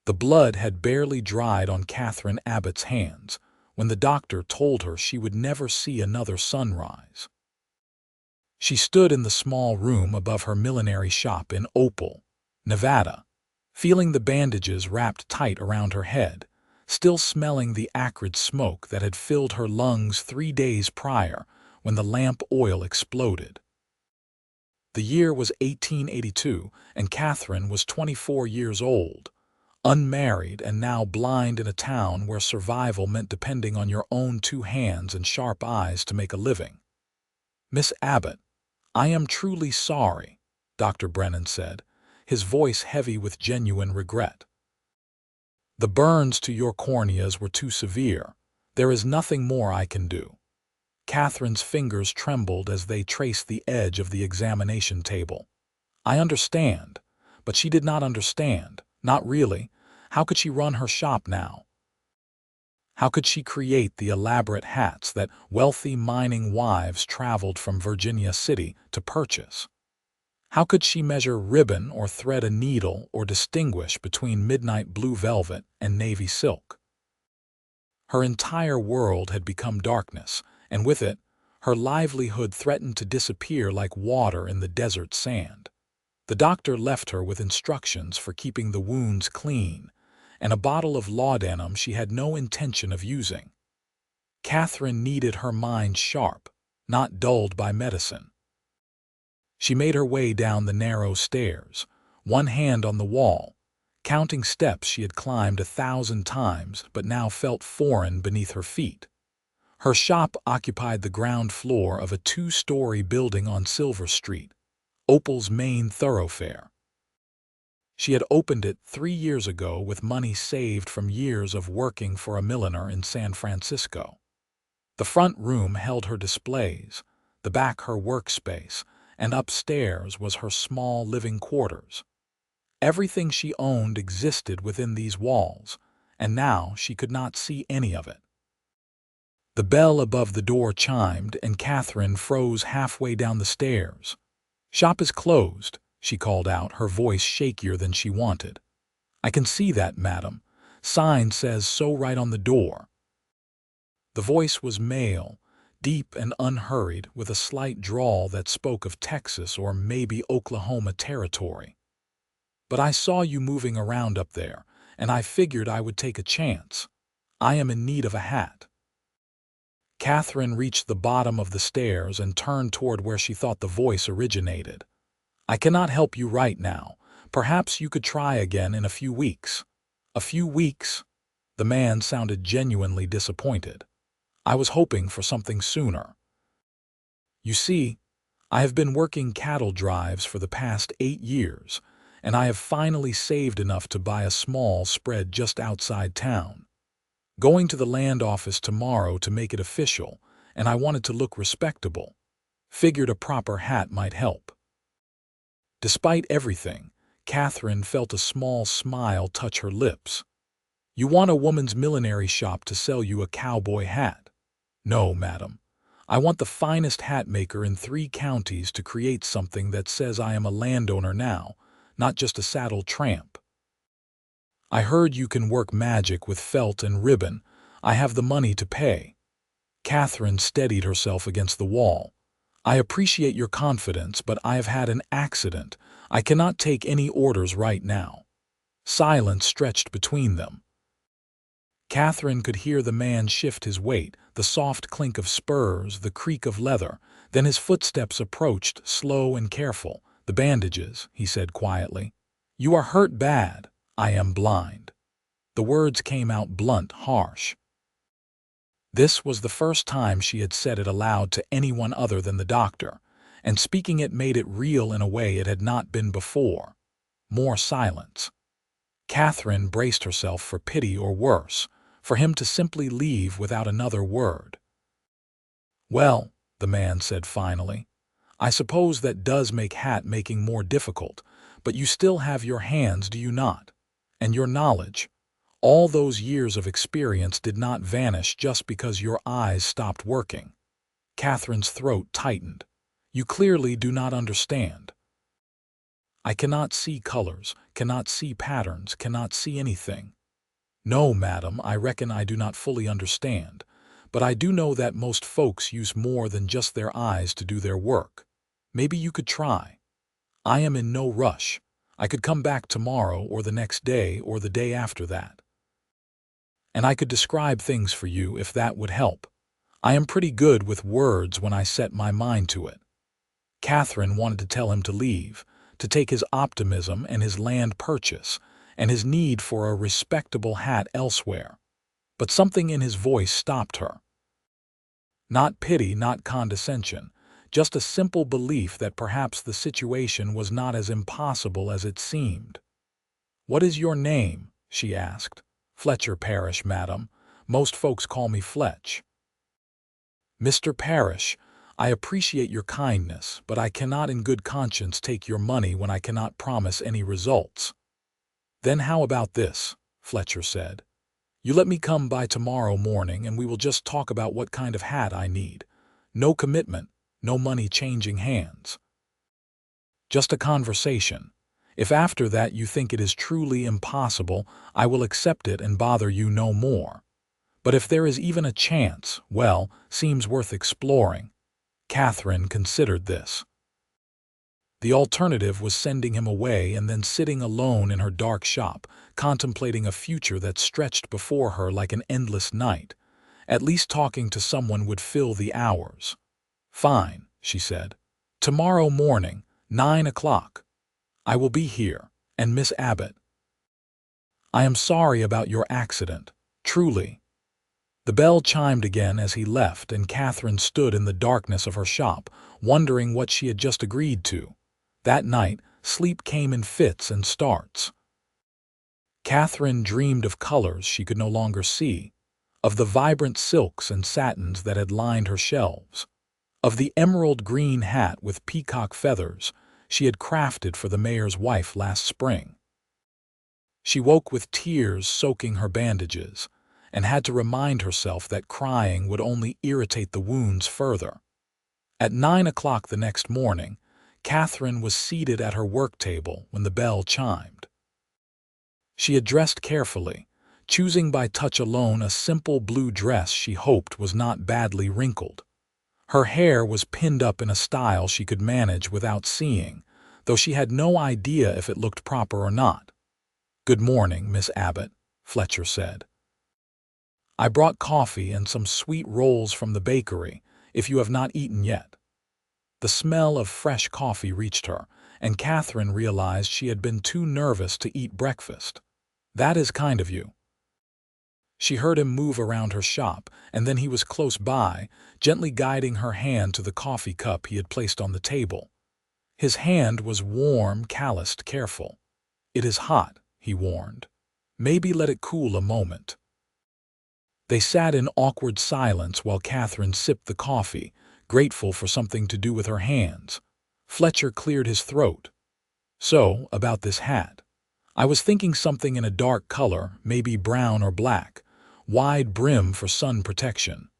The blood had barely dried on Katherine Abbott's hands when the doctor told her she would never see another sunrise. She stood in the small room above her millinery shop in Opal, Nevada, feeling the bandages wrapped tight around her head, still smelling the acrid smoke that had filled her lungs 3 days prior when the lamp oil exploded. The year was 1882, and Katherine was 24 years old, unmarried and now blind in a town where survival meant depending on your own 2 hands and sharp eyes to make a living. "Miss Abbott, I am truly sorry," Dr. Brennan said, his voice heavy with genuine regret. "The burns to your corneas were too severe. There is nothing more I can do." Katherine's fingers trembled as they traced the edge of the examination table. "I understand," but she did not understand. Not really. How could she run her shop now? How could she create the elaborate hats that wealthy mining wives traveled from Virginia City to purchase? How could she measure ribbon or thread a needle or distinguish between midnight blue velvet and navy silk? Her entire world had become darkness, and with it, her livelihood threatened to disappear like water in the desert sand. The doctor left her with instructions for keeping the wounds clean, and a bottle of laudanum she had no intention of using. Katherine needed her mind sharp, not dulled by medicine. She made her way down the narrow stairs, one hand on the wall, counting steps she had climbed 1,000 times but now felt foreign beneath her feet. Her shop occupied the ground floor of a 2-story building on Silver Street, Opal's main thoroughfare. She had opened it 3 years ago with money saved from years of working for a milliner in San Francisco. The front room held her displays, the back her workspace, and upstairs was her small living quarters. Everything she owned existed within these walls, and now she could not see any of it. The bell above the door chimed, and Katherine froze halfway down the stairs. "Shop is closed," she called out, her voice shakier than she wanted. "I can see that, madam. Sign says so right on the door." The voice was male, deep and unhurried, with a slight drawl that spoke of Texas or maybe Oklahoma territory. "But I saw you moving around up there, and I figured I would take a chance. I am in need of a hat." Katherine reached the bottom of the stairs and turned toward where she thought the voice originated. "I cannot help you right now. Perhaps you could try again in a few weeks." "A few weeks?" The man sounded genuinely disappointed. "I was hoping for something sooner. You see, I have been working cattle drives for the past 8 years, and I have finally saved enough to buy a small spread just outside town. Going to the land office tomorrow to make it official, and I wanted to look respectable. Figured a proper hat might help." Despite everything, Katherine felt a small smile touch her lips. "You want a woman's millinery shop to sell you a cowboy hat?" "No, madam. I want the finest hat maker in 3 counties to create something that says I am a landowner now, not just a saddle tramp. I heard you can work magic with felt and ribbon. I have the money to pay." Katherine steadied herself against the wall. "I appreciate your confidence, but I have had an accident. I cannot take any orders right now." Silence stretched between them. Katherine could hear the man shift his weight, the soft clink of spurs, the creak of leather. Then his footsteps approached, slow and careful. "The bandages," he said quietly. "You are hurt bad." "I am blind." The words came out blunt, harsh. This was the first time she had said it aloud to anyone other than the doctor, and speaking it made it real in a way it had not been before. More silence. Katherine braced herself for pity or worse, for him to simply leave without another word. "Well," the man said finally, "I suppose that does make hat-making more difficult, but you still have your hands, do you not? And your knowledge. All those years of experience did not vanish just because your eyes stopped working." Katherine's throat tightened. "You clearly do not understand." I cannot see colors, cannot see patterns, cannot see anything. No, madam, I reckon I do not fully understand, but I do know that most folks use more than just their eyes to do their work. Maybe you could try. I am in no rush. I could come back tomorrow or the next day or the day after that. And I could describe things for you if that would help. I am pretty good with words when I set my mind to it. Katherine wanted to tell him to leave, to take his optimism and his land purchase, and his need for a respectable hat elsewhere. But something in his voice stopped her. Not pity, not condescension, just a simple belief that perhaps the situation was not as impossible as it seemed. "What is your name?" she asked. "Fletcher Parrish, madam. Most folks call me Fletch." "Mr. Parrish, I appreciate your kindness, but I cannot in good conscience take your money when I cannot promise any results." "Then how about this?" Fletcher said. "You let me come by tomorrow morning and we will just talk about what kind of hat I need. No commitment, no money changing hands. Just a conversation. If after that you think it is truly impossible, I will accept it and bother you no more. But if there is even a chance, well, seems worth exploring." Katherine considered this. The alternative was sending him away and then sitting alone in her dark shop, contemplating a future that stretched before her like an endless night. At least talking to someone would fill the hours. "Fine," she said. "Tomorrow morning, 9 o'clock. I will be here, and Miss Abbott. I am sorry about your accident, truly." The bell chimed again as he left, and Katherine stood in the darkness of her shop, wondering what she had just agreed to. That night, sleep came in fits and starts. Katherine dreamed of colors she could no longer see, of the vibrant silks and satins that had lined her shelves, of the emerald green hat with peacock feathers she had crafted for the mayor's wife last spring. She woke with tears soaking her bandages, and had to remind herself that crying would only irritate the wounds further. At 9 o'clock the next morning, Katherine was seated at her work table when the bell chimed. She had dressed carefully, choosing by touch alone a simple blue dress she hoped was not badly wrinkled. Her hair was pinned up in a style she could manage without seeing, though she had no idea if it looked proper or not. "Good morning, Miss Abbott," Fletcher said. "I brought coffee and some sweet rolls from the bakery, if you have not eaten yet." The smell of fresh coffee reached her, and Katherine realized she had been too nervous to eat breakfast. "That is kind of you." She heard him move around her shop, and then he was close by, gently guiding her hand to the coffee cup he had placed on the table. His hand was warm, calloused, careful. "It is hot," he warned. "Maybe let it cool a moment." They sat in awkward silence while Katherine sipped the coffee, grateful for something to do with her hands. Fletcher cleared his throat. "So, about this hat. I was thinking something in a dark color, maybe brown or black, wide brim for sun protection.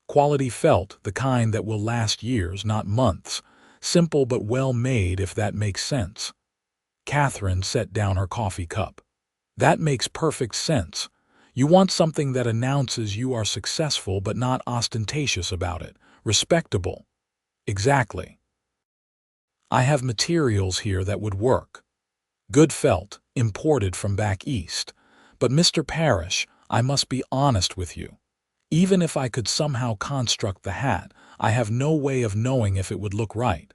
Quality felt, the kind that will last years, not months. Simple but well made, if that makes sense." Katherine set down her coffee cup. "That makes perfect sense. You want something that announces you are successful but not ostentatious about it. Respectable." "Exactly. I have materials here that would work. Good felt, imported from back east. But Mr. Parrish, I must be honest with you. Even if I could somehow construct the hat, I have no way of knowing if it would look right.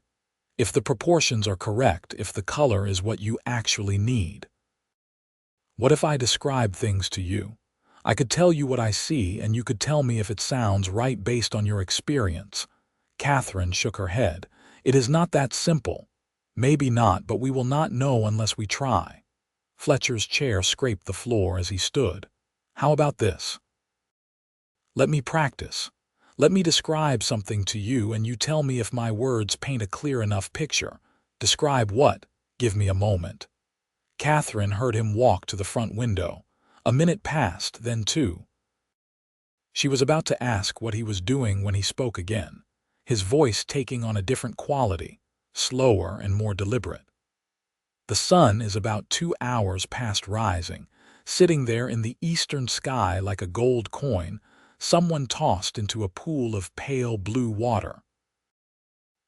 If the proportions are correct, if the color is what you actually need. What if I describe things to you? I could tell you what I see, and you could tell me if it sounds right based on your experience." Katherine shook her head. "It is not that simple." "Maybe not, but we will not know unless we try." Fletcher's chair scraped the floor as he stood. "How about this? Let me practice. Let me describe something to you, and you tell me if my words paint a clear enough picture." "Describe what? Give me a moment." Katherine heard him walk to the front window. A minute passed, then two. She was about to ask what he was doing when he spoke again, his voice taking on a different quality, slower and more deliberate. The sun is about 2 hours past rising, sitting there in the eastern sky like a gold coin, someone tossed into a pool of pale blue water.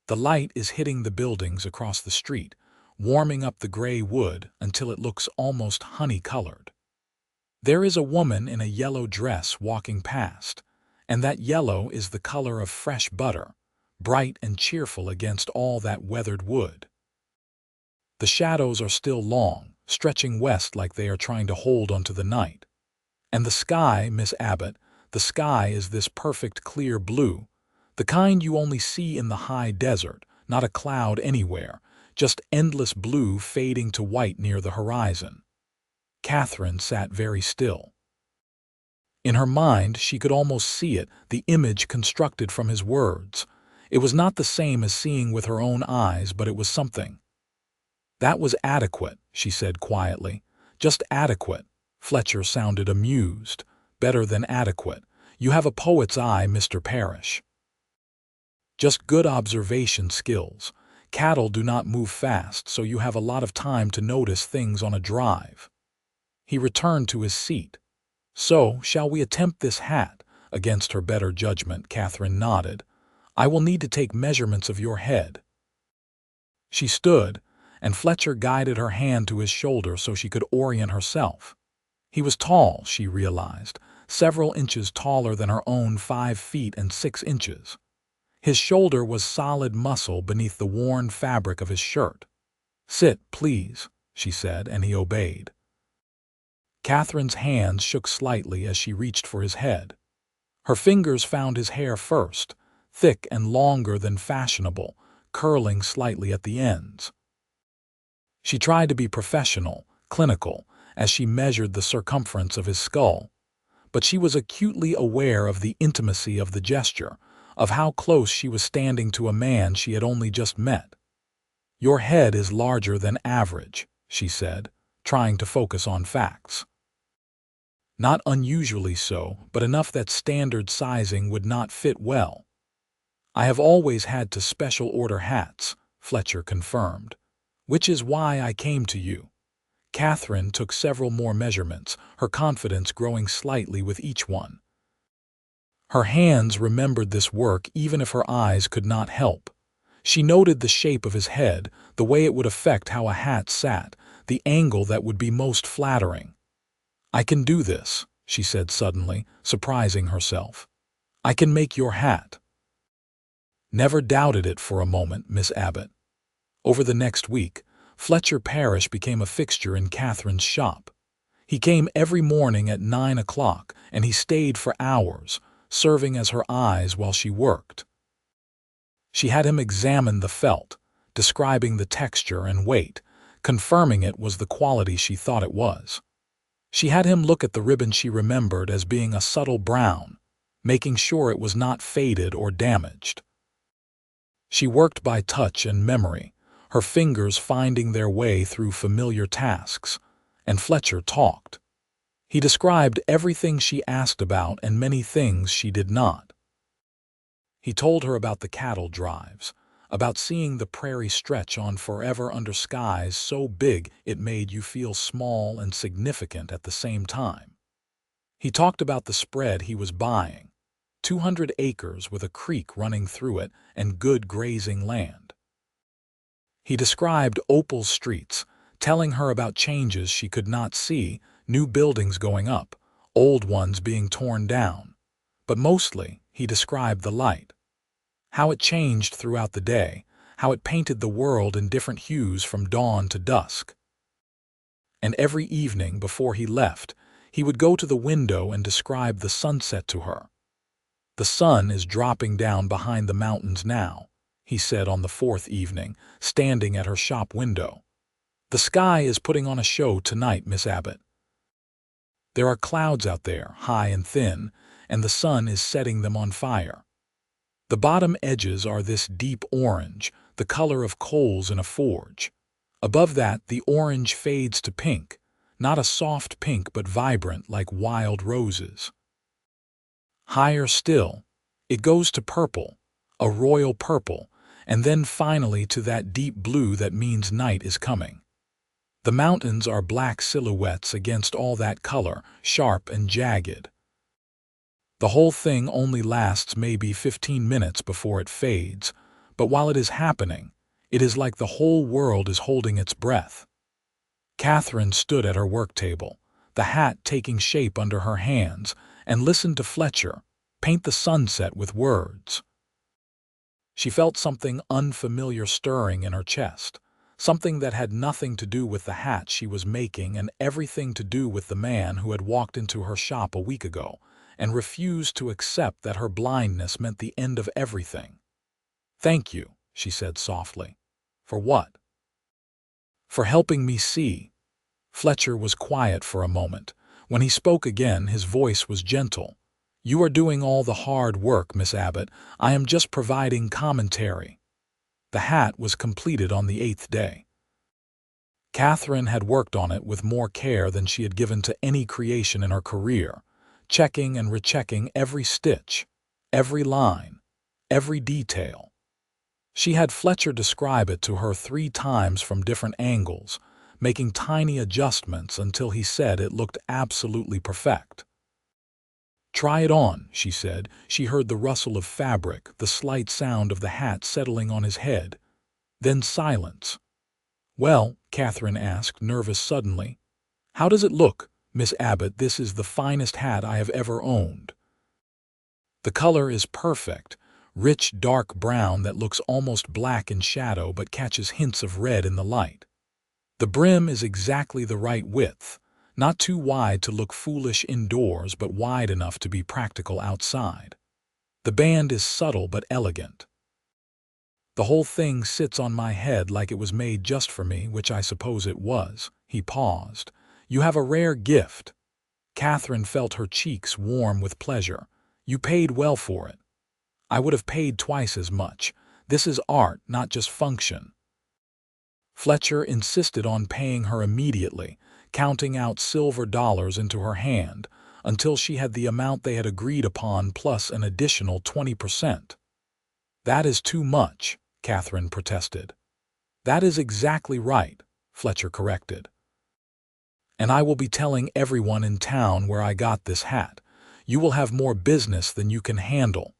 The light is hitting the buildings across the street, warming up the gray wood until it looks almost honey-colored. There is a woman in a yellow dress walking past, and that yellow is the color of fresh butter, bright and cheerful against all that weathered wood. The shadows are still long, stretching west like they are trying to hold onto the night. And the sky, Miss Abbott, the sky is this perfect clear blue, the kind you only see in the high desert, not a cloud anywhere, just endless blue fading to white near the horizon. Katherine sat very still. In her mind, she could almost see it, the image constructed from his words. It was not the same as seeing with her own eyes, but it was something. "That was adequate," she said quietly. "Just adequate." Fletcher sounded amused. "Better than adequate. You have a poet's eye, Mr. Parrish. Just good observation skills. Cattle do not move fast, so you have a lot of time to notice things on a drive." He returned to his seat. "So, shall we attempt this hat?" Against her better judgment, Katherine nodded. "I will need to take measurements of your head." She stood, and Fletcher guided her hand to his shoulder so she could orient herself. He was tall, she realized, several inches taller than her own 5 feet and 6 inches. His shoulder was solid muscle beneath the worn fabric of his shirt. "Sit, please," she said, and he obeyed. Katherine's hands shook slightly as she reached for his head. Her fingers found his hair first, thick and longer than fashionable, curling slightly at the ends. She tried to be professional, clinical, as she measured the circumference of his skull, but she was acutely aware of the intimacy of the gesture, of how close she was standing to a man she had only just met. "Your head is larger than average," she said, trying to focus on facts. "Not unusually so, but enough that standard sizing would not fit well." "I have always had to special order hats," Fletcher confirmed, "which is why I came to you." Katherine took several more measurements, her confidence growing slightly with each one. Her hands remembered this work even if her eyes could not help. She noted the shape of his head, the way it would affect how a hat sat, the angle that would be most flattering. "I can do this," she said suddenly, surprising herself. "I can make your hat." Never doubted it for a moment, Miss Abbott. Over the next week, Fletcher Parrish became a fixture in Katherine's shop. He came every morning at 9 o'clock, and he stayed for hours, serving as her eyes while she worked. She had him examine the felt, describing the texture and weight, confirming it was the quality she thought it was. She had him look at the ribbon she remembered as being a subtle brown, making sure it was not faded or damaged. She worked by touch and memory, her fingers finding their way through familiar tasks, and Fletcher talked. He described everything she asked about and many things she did not. He told her about the cattle drives, about seeing the prairie stretch on forever under skies so big it made you feel small and significant at the same time. He talked about the spread he was buying, 200 acres with a creek running through it and good grazing land. He described opal streets, telling her about changes she could not see, new buildings going up, old ones being torn down. But mostly, he described the light. How it changed throughout the day, how it painted the world in different hues from dawn to dusk. And every evening before he left, he would go to the window and describe the sunset to her. "The sun is dropping down behind the mountains now," he said on the 4th evening, standing at her shop window. "The sky is putting on a show tonight, Miss Abbott. There are clouds out there, high and thin, and the sun is setting them on fire. The bottom edges are this deep orange, the color of coals in a forge. Above that, the orange fades to pink, not a soft pink but vibrant like wild roses. Higher still, it goes to purple, a royal purple, and then finally to that deep blue that means night is coming. The mountains are black silhouettes against all that color, sharp and jagged. The whole thing only lasts maybe 15 minutes before it fades, but while it is happening, it is like the whole world is holding its breath. Katherine stood at her work table, the hat taking shape under her hands, and listened to Fletcher paint the sunset with words. She felt something unfamiliar stirring in her chest, something that had nothing to do with the hat she was making and everything to do with the man who had walked into her shop a week ago and refused to accept that her blindness meant the end of everything. "Thank you," she said softly. "For what?" "For helping me see." Fletcher was quiet for a moment. When he spoke again, his voice was gentle. "You are doing all the hard work, Miss Abbott. I am just providing commentary." The hat was completed on the 8th day. Katherine had worked on it with more care than she had given to any creation in her career, checking and rechecking every stitch, every line, every detail. She had Fletcher describe it to her 3 times from different angles, making tiny adjustments until he said it looked absolutely perfect. "Try it on," she said. She heard the rustle of fabric, the slight sound of the hat settling on his head. Then silence. "Well," Katherine asked, nervous suddenly, "how does it look, Miss Abbott? This is the finest hat I have ever owned." "The color is perfect, rich dark brown that looks almost black in shadow but catches hints of red in the light. The brim is exactly the right width, not too wide to look foolish indoors but wide enough to be practical outside. The band is subtle but elegant. The whole thing sits on my head like it was made just for me, which I suppose it was." He paused. "You have a rare gift." Katherine felt her cheeks warm with pleasure. "You paid well for it." "I would have paid twice as much. This is art, not just function." Fletcher insisted on paying her immediately, counting out silver dollars into her hand, until she had the amount they had agreed upon plus an additional 20%. "That is too much," Katherine protested. "That is exactly right," Fletcher corrected. "And I will be telling everyone in town where I got this hat. You will have more business than you can handle."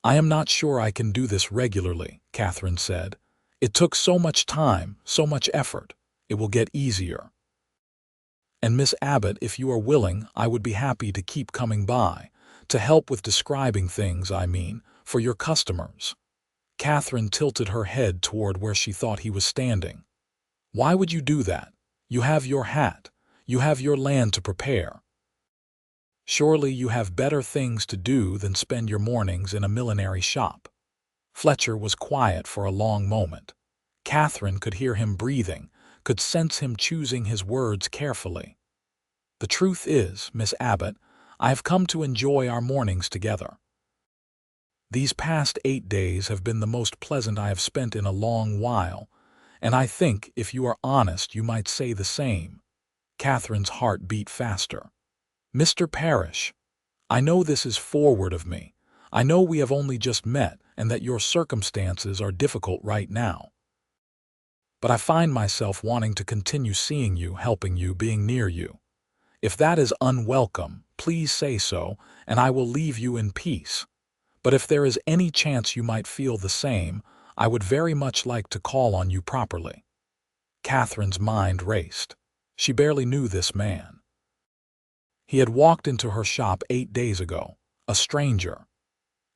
"I am not sure I can do this regularly," Katherine said. "It took so much time, so much effort. It will get easier. And Miss Abbott, if you are willing, I would be happy to keep coming by, to help with describing things, I mean, for your customers." Katherine tilted her head toward where she thought he was standing. "Why would you do that? You have your hat. You have your land to prepare. Surely you have better things to do than spend your mornings in a millinery shop." Fletcher was quiet for a long moment. Katherine could hear him breathing, could sense him choosing his words carefully. "The truth is, Miss Abbott, I have come to enjoy our mornings together. These past 8 days have been the most pleasant I have spent in a long while, and I think, if you are honest, you might say the same." Katherine's heart beat faster. "Mr. Parrish, I know this is forward of me. I know we have only just met and that your circumstances are difficult right now. But I find myself wanting to continue seeing you, helping you, being near you. If that is unwelcome, please say so, and I will leave you in peace. But if there is any chance you might feel the same, I would very much like to call on you properly." Katherine's mind raced. She barely knew this man. He had walked into her shop 8 days ago, a stranger.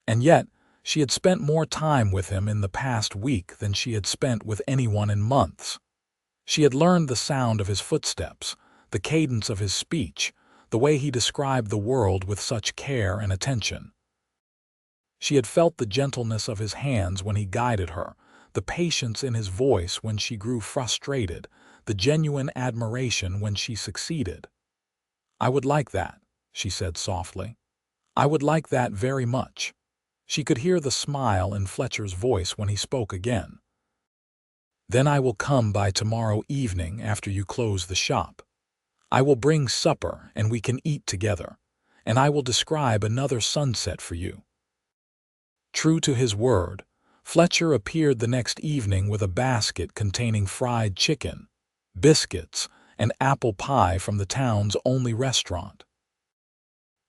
And yet, she had spent more time with him in the past week than she had spent with anyone in months. She had learned the sound of his footsteps, the cadence of his speech, the way he described the world with such care and attention. She had felt the gentleness of his hands when he guided her, the patience in his voice when she grew frustrated, the genuine admiration when she succeeded. "I would like that," she said softly. "I would like that very much." She could hear the smile in Fletcher's voice when he spoke again. "Then I will come by tomorrow evening after you close the shop. I will bring supper and we can eat together, and I will describe another sunset for you." True to his word, Fletcher appeared the next evening with a basket containing fried chicken. biscuits, and apple pie from the town's only restaurant.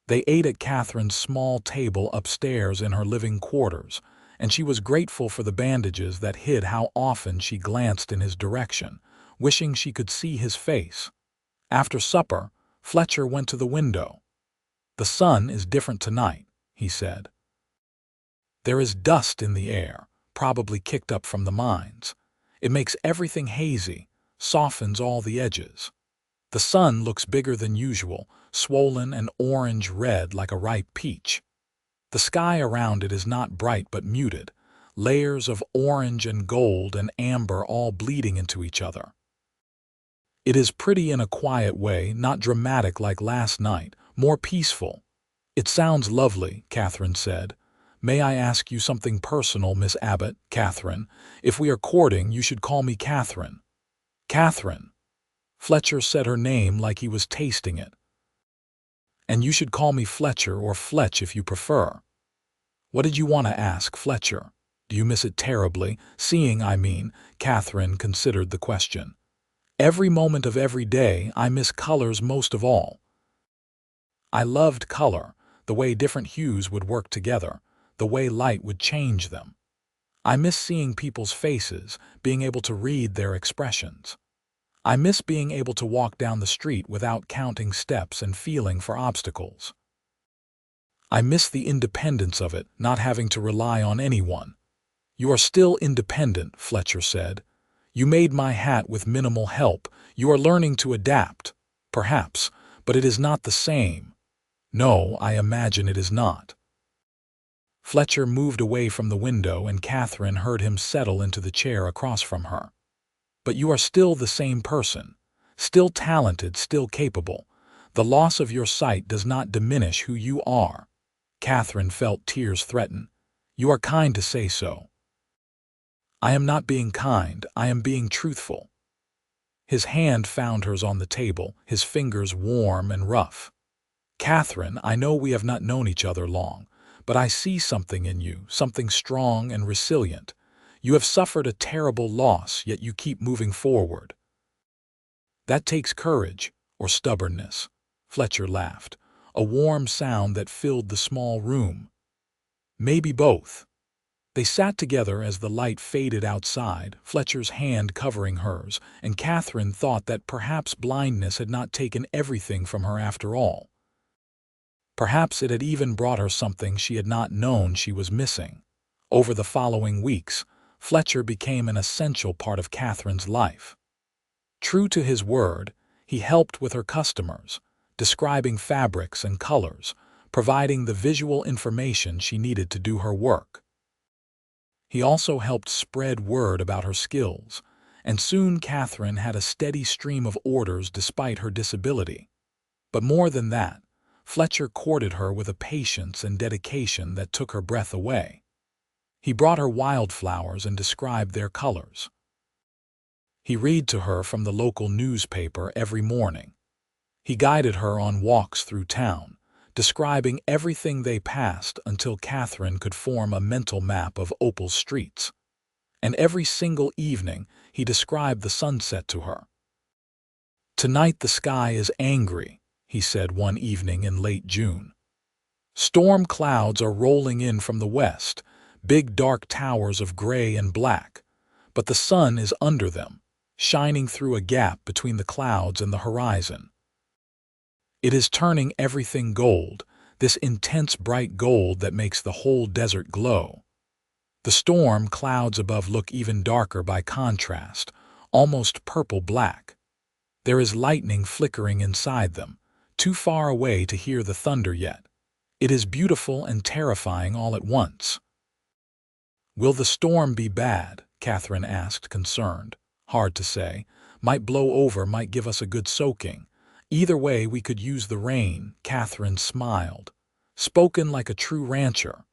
They ate at Catherine's small table upstairs in her living quarters, and she was grateful for the bandages that hid how often she glanced in his direction, wishing she could see his face. After supper, Fletcher went to the window. "The sun is different tonight," he said. "There is dust in the air, probably kicked up from the mines. It makes everything hazy, softens all the edges. The sun looks bigger than usual, swollen and orange-red like a ripe peach. The sky around it is not bright but muted, layers of orange and gold and amber all bleeding into each other. It is pretty in a quiet way, not dramatic like last night, more peaceful." "It sounds lovely," Katherine said. "May I ask you something personal, Miss Abbott?" "Katherine. If we are courting, you should call me Katherine." "Katherine." Fletcher said her name like he was tasting it. "And you should call me Fletcher or Fletch if you prefer." "What did you want to ask, Fletcher? Do you miss it terribly? Katherine considered the question. "Every moment of every day I miss colors most of all. I loved color, the way different hues would work together, the way light would change them. I miss seeing people's faces, being able to read their expressions. I miss being able to walk down the street without counting steps and feeling for obstacles. I miss the independence of it, not having to rely on anyone." "You are still independent," Fletcher said. "You made my hat with minimal help. You are learning to adapt. Perhaps, but it is not the same." "No, I imagine it is not." Fletcher moved away from the window and Katherine heard him settle into the chair across from her. "But you are still the same person, still talented, still capable. The loss of your sight does not diminish who you are." Katherine felt tears threaten. "You are kind to say so." "I am not being kind, I am being truthful." His hand found hers on the table, his fingers warm and rough. "Katherine, I know we have not known each other long, but I see something in you, something strong and resilient. You have suffered a terrible loss, yet you keep moving forward." "That takes courage, or stubbornness," Fletcher laughed, a warm sound that filled the small room. "Maybe both." They sat together as the light faded outside, Fletcher's hand covering hers, and Katherine thought that perhaps blindness had not taken everything from her after all. Perhaps it had even brought her something she had not known she was missing. Over the following weeks, Fletcher became an essential part of Katherine's life. True to his word, he helped with her customers, describing fabrics and colors, providing the visual information she needed to do her work. He also helped spread word about her skills, and soon Katherine had a steady stream of orders despite her disability. But more than that, Fletcher courted her with a patience and dedication that took her breath away. He brought her wildflowers and described their colors. He read to her from the local newspaper every morning. He guided her on walks through town, describing everything they passed until Katherine could form a mental map of Opal's streets. And every single evening he described the sunset to her. "Tonight the sky is angry," he said one evening in late June. "Storm clouds are rolling in from the west, big dark towers of gray and black, but the sun is under them, shining through a gap between the clouds and the horizon. It is turning everything gold, this intense bright gold that makes the whole desert glow. The storm clouds above look even darker by contrast, almost purple-black. There is lightning flickering inside them, too far away to hear the thunder yet. It is beautiful and terrifying all at once." "Will the storm be bad?" Katherine asked, concerned. "Hard to say. Might blow over, might give us a good soaking. Either way, we could use the rain." Katherine smiled, spoken like a true rancher.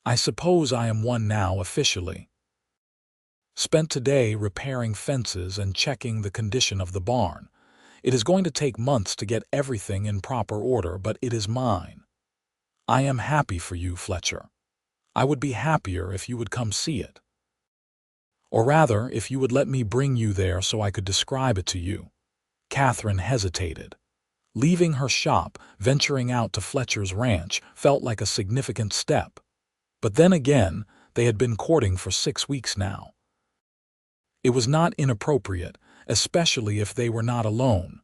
"I suppose I am one now officially. Spent today repairing fences and checking the condition of the barn. It is going to take months to get everything in proper order, but it is mine. I am happy for you, Fletcher. I would be happier if you would come see it." Or rather, if you would let me bring you there so I could describe it to you." Katherine hesitated. Leaving her shop, venturing out to Fletcher's ranch, felt like a significant step. But then again, they had been courting for 6 weeks now. It was not inappropriate, especially if they were not alone.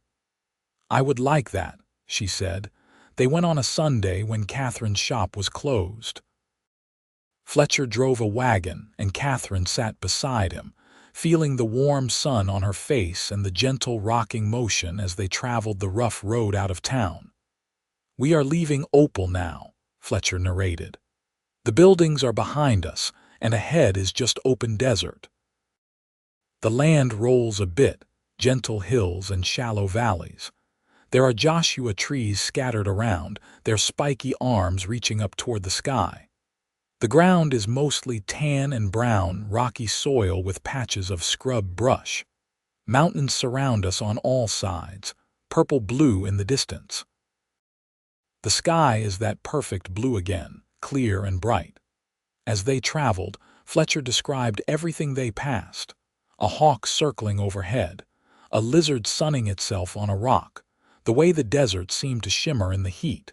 "I would like that," she said. They went on a Sunday when Katherine's shop was closed. Fletcher drove a wagon, and Katherine sat beside him, feeling the warm sun on her face and the gentle rocking motion as they traveled the rough road out of town. "We are leaving Opal now," Fletcher narrated. "The buildings are behind us, and ahead is just open desert. The land rolls a bit, gentle hills and shallow valleys. There are Joshua trees scattered around, their spiky arms reaching up toward the sky. The ground is mostly tan and brown, rocky soil with patches of scrub brush. Mountains surround us on all sides, purple-blue in the distance. The sky is that perfect blue again, clear and bright." As they traveled, Fletcher described everything they passed: a hawk circling overhead, a lizard sunning itself on a rock, the way the desert seemed to shimmer in the heat.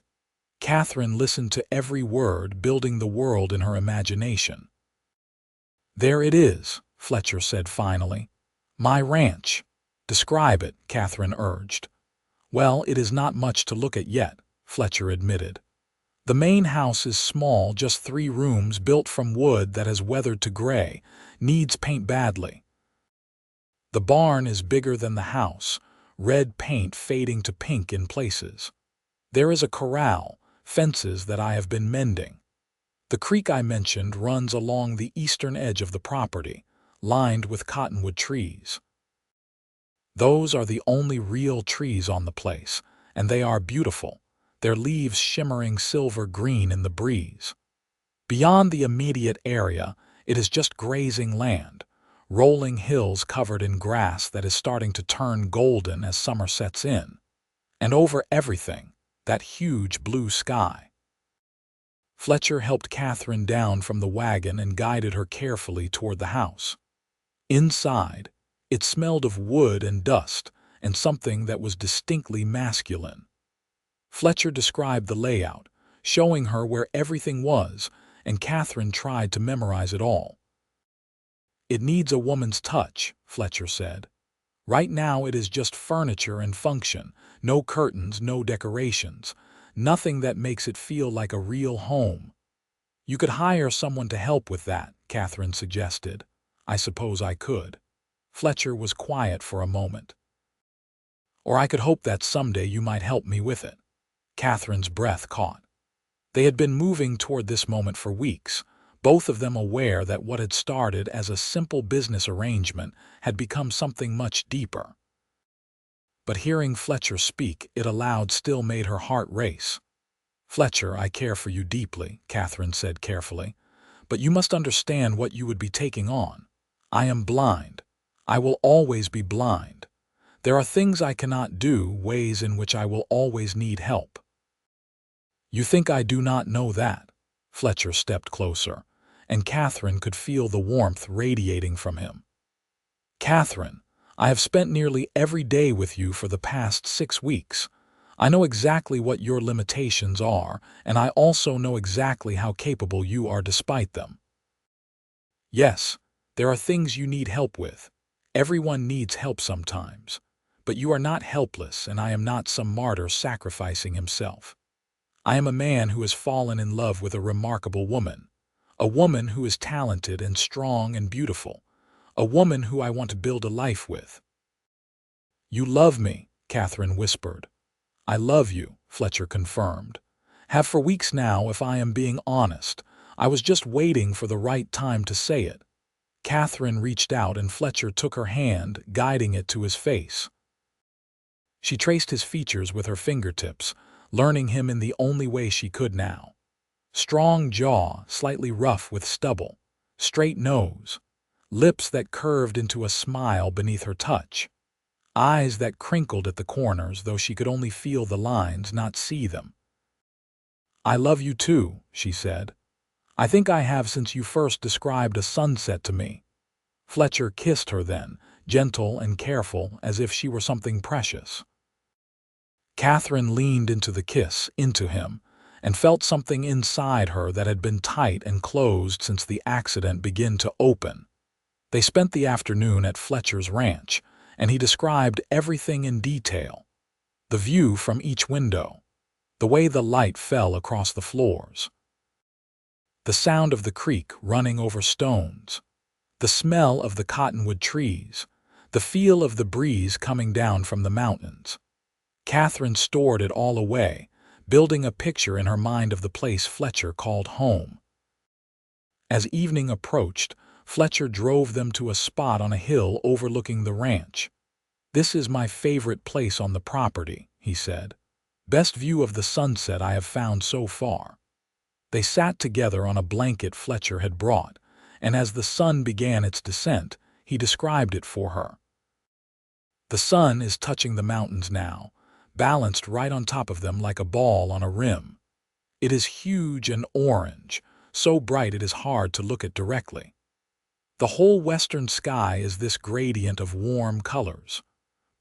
Katherine listened to every word, building the world in her imagination. "There it is," Fletcher said finally. "My ranch." "Describe it," Katherine urged. "Well, it is not much to look at yet," Fletcher admitted. "The main house is small, just 3 rooms, built from wood that has weathered to gray, needs paint badly. The barn is bigger than the house, red paint fading to pink in places. There is a corral, fences that I have been mending. The creek I mentioned runs along the eastern edge of the property, lined with cottonwood trees. Those are the only real trees on the place, and they are beautiful, their leaves shimmering silver green in the breeze. Beyond the immediate area, it is just grazing land, rolling hills covered in grass that is starting to turn golden as summer sets in. And over everything, that huge blue sky." Fletcher helped Katherine down from the wagon and guided her carefully toward the house. Inside, it smelled of wood and dust and something that was distinctly masculine. Fletcher described the layout, showing her where everything was, and Katherine tried to memorize it all. "It needs a woman's touch," Fletcher said. "Right now it is just furniture and function, no curtains, no decorations, nothing that makes it feel like a real home." "You could hire someone to help with that," Katherine suggested. "I suppose I could." Fletcher was quiet for a moment. "Or I could hope that someday you might help me with it." Katherine's breath caught. They had been moving toward this moment for weeks, both of them aware that what had started as a simple business arrangement had become something much deeper. But hearing Fletcher speak it aloud still made her heart race. "Fletcher, I care for you deeply," Katherine said carefully, "but you must understand what you would be taking on. I am blind. I will always be blind. There are things I cannot do, ways in which I will always need help." "You think I do not know that?" Fletcher stepped closer, and Katherine could feel the warmth radiating from him. "Katherine, I have spent nearly every day with you for the past 6 weeks. I know exactly what your limitations are, and I also know exactly how capable you are despite them. Yes, there are things you need help with. Everyone needs help sometimes. But you are not helpless, and I am not some martyr sacrificing himself. I am a man who has fallen in love with a remarkable woman, a woman who is talented and strong and beautiful, a woman who I want to build a life with." "You love me," Katherine whispered. "I love you," Fletcher confirmed. "Have for weeks now, if I am being honest. I was just waiting for the right time to say it." Katherine reached out and Fletcher took her hand, guiding it to his face. She traced his features with her fingertips, learning him in the only way she could now. Strong jaw, slightly rough with stubble, straight nose, lips that curved into a smile beneath her touch, eyes that crinkled at the corners, though she could only feel the lines, not see them. "I love you too," she said. "I think I have since you first described a sunset to me." Fletcher kissed her then, gentle and careful as if she were something precious. Katherine leaned into the kiss, into him, and felt something inside her that had been tight and closed since the accident began to open. They spent the afternoon at Fletcher's ranch, and he described everything in detail. The view from each window, the way the light fell across the floors, the sound of the creek running over stones, the smell of the cottonwood trees, the feel of the breeze coming down from the mountains. Katherine stored it all away, building a picture in her mind of the place Fletcher called home. As evening approached, Fletcher drove them to a spot on a hill overlooking the ranch. "This is my favorite place on the property," he said. "Best view of the sunset I have found so far." They sat together on a blanket Fletcher had brought, and as the sun began its descent, he described it for her. "The sun is touching the mountains now, balanced right on top of them like a ball on a rim. It is huge and orange, so bright it is hard to look at directly. The whole western sky is this gradient of warm colors.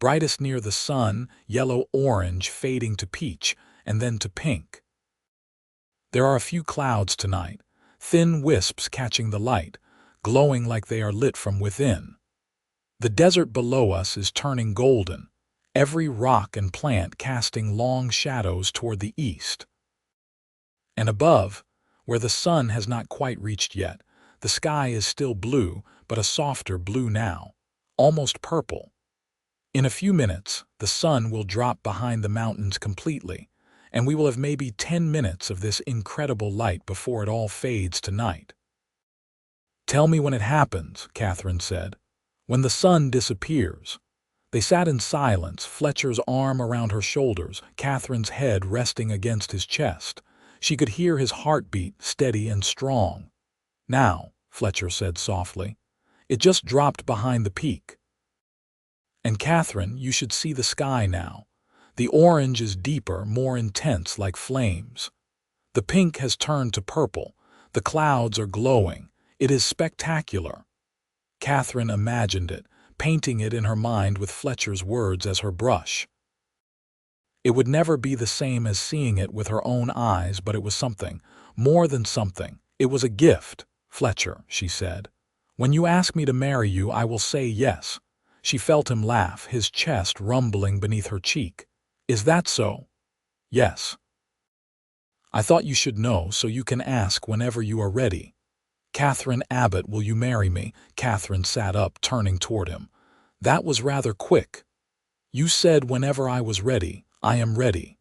Brightest near the sun, yellow-orange fading to peach, and then to pink. There are a few clouds tonight, thin wisps catching the light, glowing like they are lit from within. The desert below us is turning golden, every rock and plant casting long shadows toward the east. And above, where the sun has not quite reached yet, the sky is still blue, but a softer blue now, almost purple. In a few minutes, the sun will drop behind the mountains completely, and we will have maybe 10 minutes of this incredible light before it all fades to night." "Tell me when it happens," Katherine said. "When the sun disappears." They sat in silence, Fletcher's arm around her shoulders, Katherine's head resting against his chest. She could hear his heartbeat, steady and strong. "Now," Fletcher said softly. "It just dropped behind the peak. And Katherine, you should see the sky now. The orange is deeper, more intense, like flames. The pink has turned to purple. The clouds are glowing. It is spectacular." Katherine imagined it, painting it in her mind with Fletcher's words as her brush. It would never be the same as seeing it with her own eyes, but it was something, more than something. "It was a gift, Fletcher," she said. "When you ask me to marry you, I will say yes." She felt him laugh, his chest rumbling beneath her cheek. "Is that so?" "Yes." "I thought you should know, so you can ask whenever you are ready." "Katherine Abbott, will you marry me?" Katherine sat up, turning toward him. "That was rather quick. You said whenever I was ready. I am ready.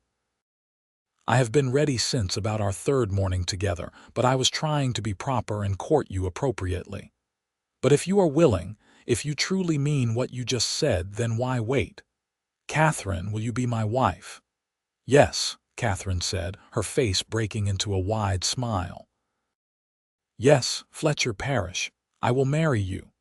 I have been ready since about our third morning together, but I was trying to be proper and court you appropriately. But if you are willing, if you truly mean what you just said, then why wait? Katherine, will you be my wife?" "Yes," Katherine said, her face breaking into a wide smile. "Yes, Fletcher Parrish, I will marry you."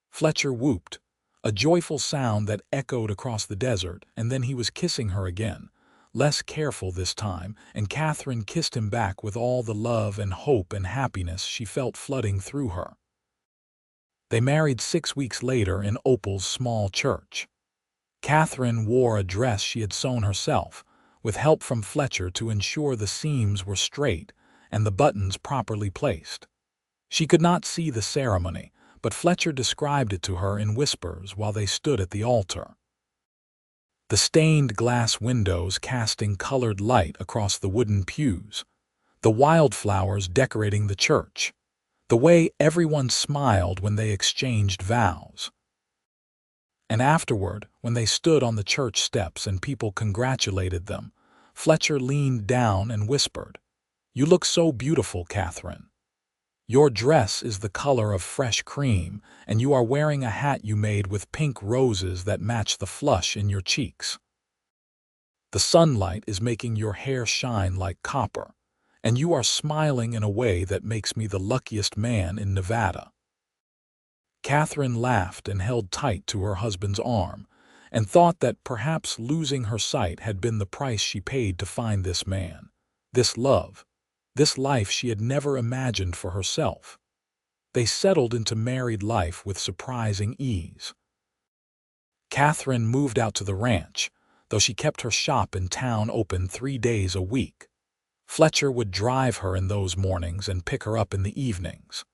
Fletcher whooped, a joyful sound that echoed across the desert, and then he was kissing her again, less careful this time, and Katherine kissed him back with all the love and hope and happiness she felt flooding through her. They married 6 weeks later in Opal's small church. Katherine wore a dress she had sewn herself, with help from Fletcher to ensure the seams were straight and the buttons properly placed. She could not see the ceremony, but Fletcher described it to her in whispers while they stood at the altar. The stained glass windows casting colored light across the wooden pews, the wildflowers decorating the church, the way everyone smiled when they exchanged vows. And afterward, when they stood on the church steps and people congratulated them, Fletcher leaned down and whispered, "You look so beautiful, Katherine. Your dress is the color of fresh cream, and you are wearing a hat you made with pink roses that match the flush in your cheeks. The sunlight is making your hair shine like copper, and you are smiling in a way that makes me the luckiest man in Nevada." Katherine laughed and held tight to her husband's arm, and thought that perhaps losing her sight had been the price she paid to find this man, this love, this life she had never imagined for herself. They settled into married life with surprising ease. Katherine moved out to the ranch, though she kept her shop in town open 3 days a week. Fletcher would drive her in those mornings and pick her up in the evenings.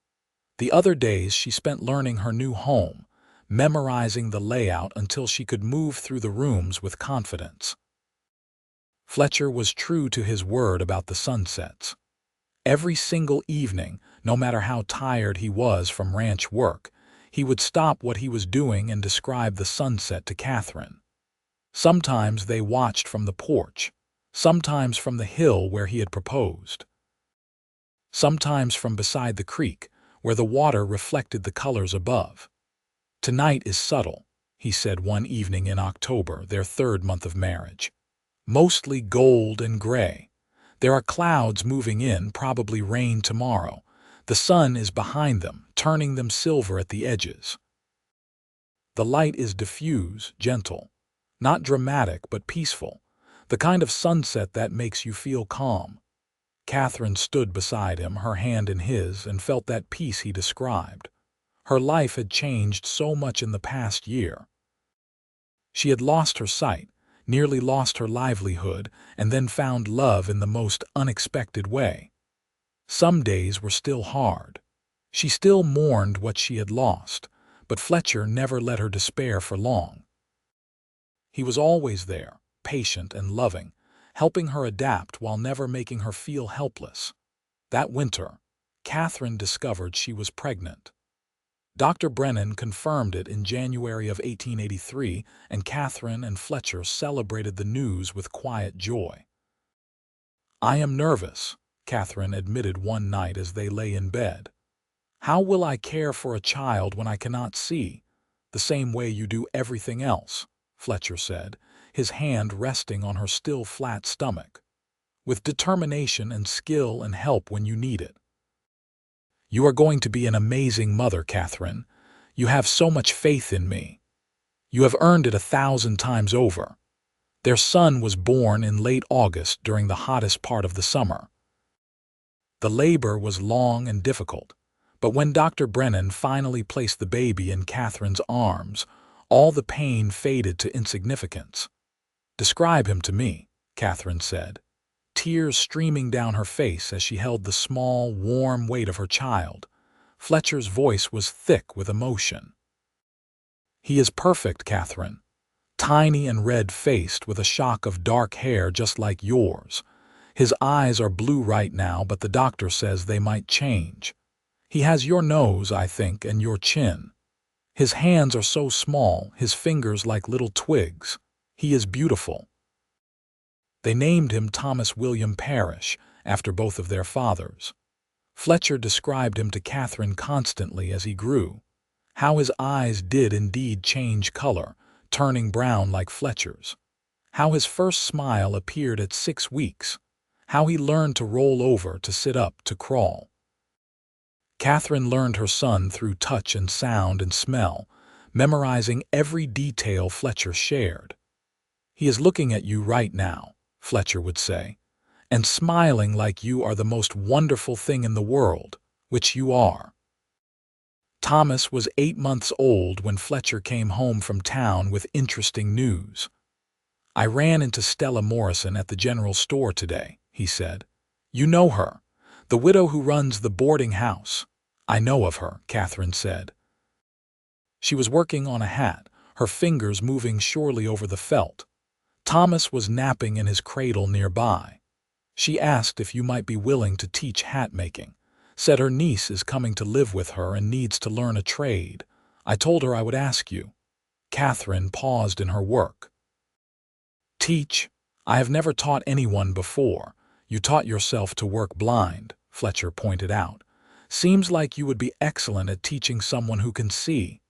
The other days she spent learning her new home, memorizing the layout until she could move through the rooms with confidence. Fletcher was true to his word about the sunsets. Every single evening, no matter how tired he was from ranch work, he would stop what he was doing and describe the sunset to Katherine. Sometimes they watched from the porch, sometimes from the hill where he had proposed, sometimes from beside the creek, where the water reflected the colors above. "Tonight is subtle," he said one evening in October, their 3rd month of marriage. "Mostly gold and gray. There are clouds moving in, probably rain tomorrow. The sun is behind them, turning them silver at the edges. The light is diffuse, gentle. Not dramatic, but peaceful. The kind of sunset that makes you feel calm." Katherine stood beside him, her hand in his, and felt that peace he described. Her life had changed so much in the past year. She had lost her sight, nearly lost her livelihood, and then found love in the most unexpected way. Some days were still hard. She still mourned what she had lost, but Fletcher never let her despair for long. He was always there, patient and loving, helping her adapt while never making her feel helpless. That winter, Katherine discovered she was pregnant. Dr. Brennan confirmed it in January of 1883, and Katherine and Fletcher celebrated the news with quiet joy. "I am nervous," Katherine admitted one night as they lay in bed. "How will I care for a child when I cannot see? The same way you do everything else," Fletcher said, his hand resting on her still flat stomach. "With determination and skill and help when you need it. You are going to be an amazing mother, Katherine. You have so much faith in me. You have earned it 1,000 times over." Their son was born in late August during the hottest part of the summer. The labor was long and difficult, but when Dr. Brennan finally placed the baby in Katherine's arms, all the pain faded to insignificance. "Describe him to me," Katherine said, tears streaming down her face as she held the small, warm weight of her child. Fletcher's voice was thick with emotion. "He is perfect, Katherine. Tiny and red-faced with a shock of dark hair just like yours. His eyes are blue right now, but the doctor says they might change. He has your nose, I think, and your chin. His hands are so small, his fingers like little twigs. He is beautiful." They named him Thomas William Parrish, after both of their fathers. Fletcher described him to Katherine constantly as he grew. How his eyes did indeed change color, turning brown like Fletcher's. How his first smile appeared at 6 weeks. How he learned to roll over, to sit up, to crawl. Katherine learned her son through touch and sound and smell, memorizing every detail Fletcher shared. "He is looking at you right now," Fletcher would say, "and smiling like you are the most wonderful thing in the world," which you are. Thomas was 8 months old when Fletcher came home from town with interesting news. "I ran into Stella Morrison at the general store today," he said. "You know her, the widow who runs the boarding house." "I know of her," Katherine said. She was working on a hat, her fingers moving surely over the felt. Thomas was napping in his cradle nearby. "She asked if you might be willing to teach hat-making. Said her niece is coming to live with her and needs to learn a trade. I told her I would ask you." Katherine paused in her work. "Teach? I have never taught anyone before. You taught yourself to work blind," Fletcher pointed out. "Seems like you would be excellent at teaching someone who can see."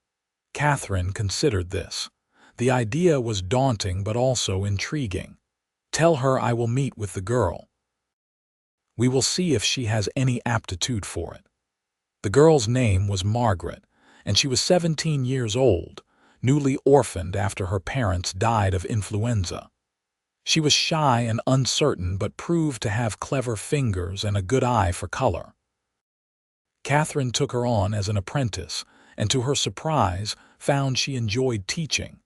Katherine considered this. The idea was daunting but also intriguing. "Tell her I will meet with the girl. We will see if she has any aptitude for it." The girl's name was Margaret, and she was 17 years old, newly orphaned after her parents died of influenza. She was shy and uncertain but proved to have clever fingers and a good eye for color. Katherine took her on as an apprentice, and to her surprise, found she enjoyed teaching.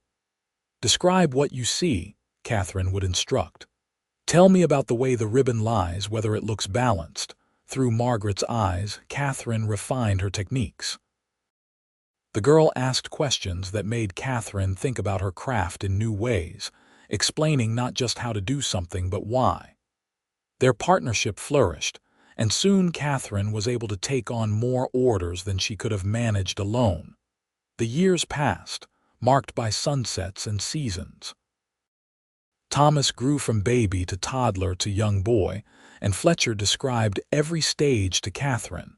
"Describe what you see," Katherine would instruct. "Tell me about the way the ribbon lies, whether it looks balanced." Through Margaret's eyes, Katherine refined her techniques. The girl asked questions that made Katherine think about her craft in new ways, explaining not just how to do something but why. Their partnership flourished, and soon Katherine was able to take on more orders than she could have managed alone. The years passed, marked by sunsets and seasons. Thomas grew from baby to toddler to young boy, and Fletcher described every stage to Katherine.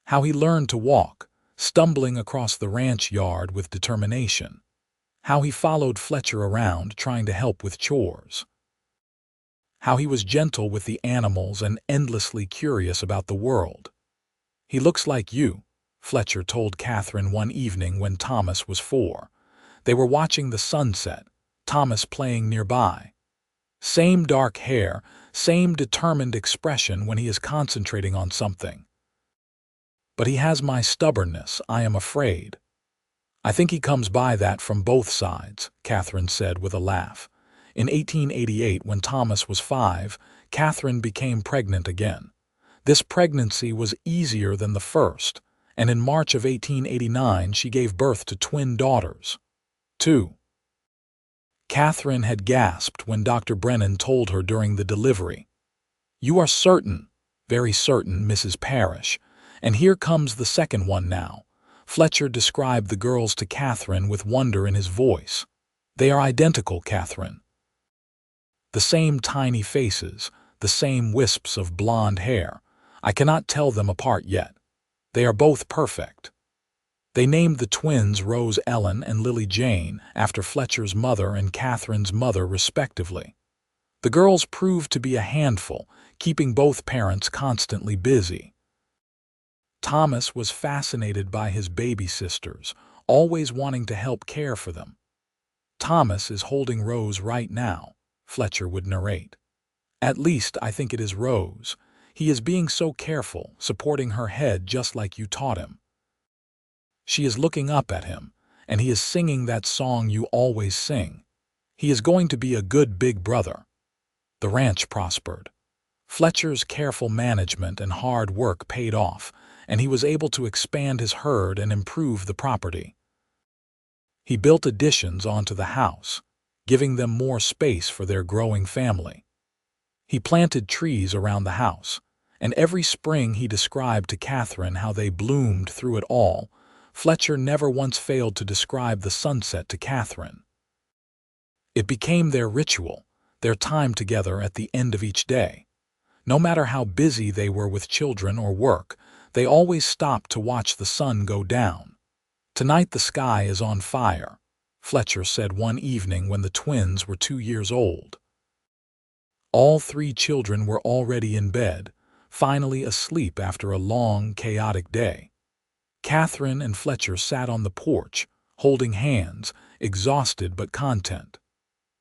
How he learned to walk, stumbling across the ranch yard with determination. How he followed Fletcher around trying to help with chores. How he was gentle with the animals and endlessly curious about the world. "He looks like you," Fletcher told Katherine one evening when Thomas was 4. They were watching the sunset, Thomas playing nearby. "Same dark hair, same determined expression when he is concentrating on something. But he has my stubbornness, I am afraid." "I think he comes by that from both sides," Katherine said with a laugh. In 1888, when Thomas was 5, Katherine became pregnant again. This pregnancy was easier than the first, and in March of 1889 she gave birth to twin daughters. 2. Katherine had gasped when Dr. Brennan told her during the delivery, "You are certain, very certain, Mrs. Parrish, and here comes the second one now." Fletcher described the girls to Katherine with wonder in his voice. "They are identical, Katherine. The same tiny faces, the same wisps of blonde hair. I cannot tell them apart yet. They are both perfect." They named the twins Rose Ellen and Lily Jane after Fletcher's mother and Katherine's mother respectively. The girls proved to be a handful, keeping both parents constantly busy. Thomas was fascinated by his baby sisters, always wanting to help care for them. "Thomas is holding Rose right now," Fletcher would narrate. "At least I think it is Rose. He is being so careful, supporting her head just like you taught him. She is looking up at him, and he is singing that song you always sing. He is going to be a good big brother." The ranch prospered. Fletcher's careful management and hard work paid off, and he was able to expand his herd and improve the property. He built additions onto the house, giving them more space for their growing family. He planted trees around the house, and every spring he described to Katherine how they bloomed through it all. Fletcher never once failed to describe the sunset to Katherine. It became their ritual, their time together at the end of each day. No matter how busy they were with children or work, they always stopped to watch the sun go down. "Tonight the sky is on fire," Fletcher said one evening when the twins were 2 years old. All 3 children were already in bed, finally asleep after a long, chaotic day. Katherine and Fletcher sat on the porch, holding hands, exhausted but content.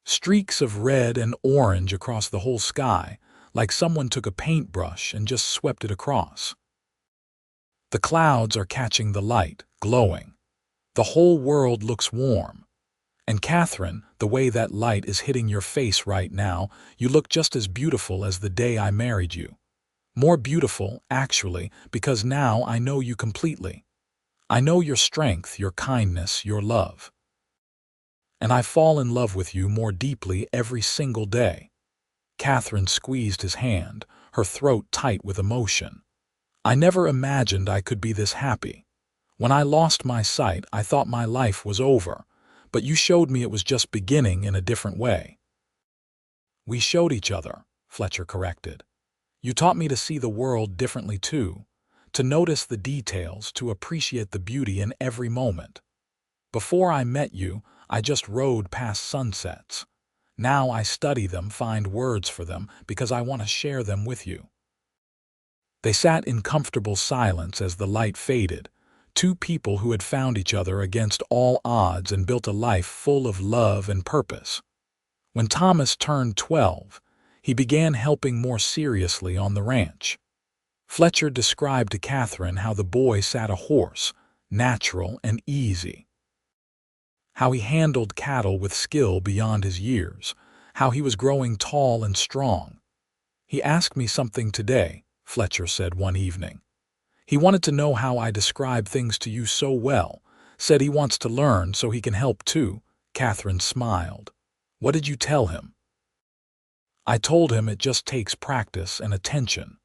Streaks of red and orange across the whole sky, like someone took a paintbrush and just swept it across. The clouds are catching the light, glowing. The whole world looks warm. And Katherine, the way that light is hitting your face right now, you look just as beautiful as the day I married you. More beautiful, actually, because now I know you completely. I know your strength, your kindness, your love. And I fall in love with you more deeply every single day." Katherine squeezed his hand, her throat tight with emotion. "I never imagined I could be this happy. When I lost my sight, I thought my life was over, but you showed me it was just beginning in a different way." "We showed each other," Fletcher corrected. "You taught me to see the world differently too, to notice the details, to appreciate the beauty in every moment. Before I met you, I just rode past sunsets. Now I study them, find words for them, because I want to share them with you." They sat in comfortable silence as the light faded, 2 people who had found each other against all odds and built a life full of love and purpose. When Thomas turned 12, he began helping more seriously on the ranch. Fletcher described to Katherine how the boy sat a horse, natural and easy. How he handled cattle with skill beyond his years. How he was growing tall and strong. "He asked me something today," Fletcher said one evening. "He wanted to know how I describe things to you so well. Said he wants to learn so he can help too." Katherine smiled. "What did you tell him?" "I told him it just takes practice and attention.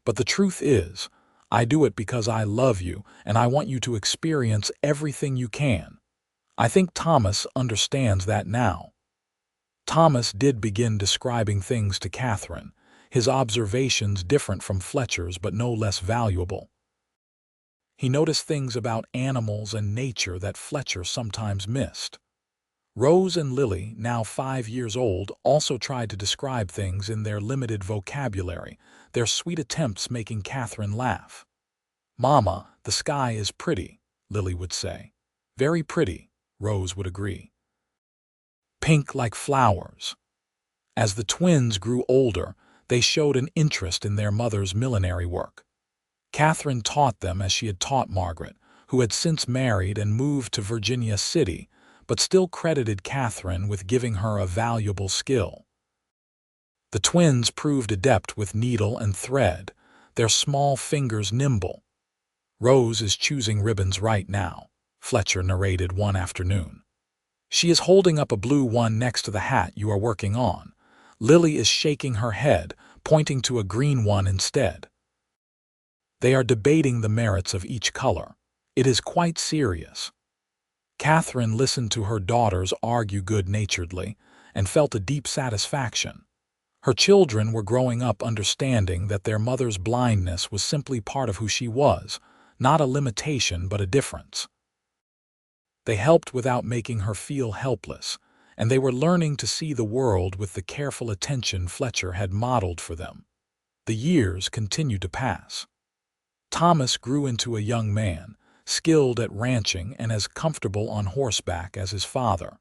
But the truth is, I do it because I love you and I want you to experience everything you can. I think Thomas understands that now." Thomas did begin describing things to Katherine, his observations different from Fletcher's but no less valuable. He noticed things about animals and nature that Fletcher sometimes missed. Rose and Lily, now 5 years old, also tried to describe things in their limited vocabulary, their sweet attempts making Katherine laugh. "Mama, the sky is pretty," Lily would say. "Very pretty," Rose would agree. "Pink like flowers." As the twins grew older, they showed an interest in their mother's millinery work. Katherine taught them as she had taught Margaret, who had since married and moved to Virginia City, but still credited Katherine with giving her a valuable skill. The twins proved adept with needle and thread, their small fingers nimble. "Rose is choosing ribbons right now," Fletcher narrated one afternoon. "She is holding up a blue one next to the hat you are working on. Lily is shaking her head, pointing to a green one instead. They are debating the merits of each color. It is quite serious." Katherine listened to her daughters argue good-naturedly and felt a deep satisfaction. Her children were growing up understanding that their mother's blindness was simply part of who she was, not a limitation but a difference. They helped without making her feel helpless, and they were learning to see the world with the careful attention Fletcher had modeled for them. The years continued to pass. Thomas grew into a young man, skilled at ranching and as comfortable on horseback as his father.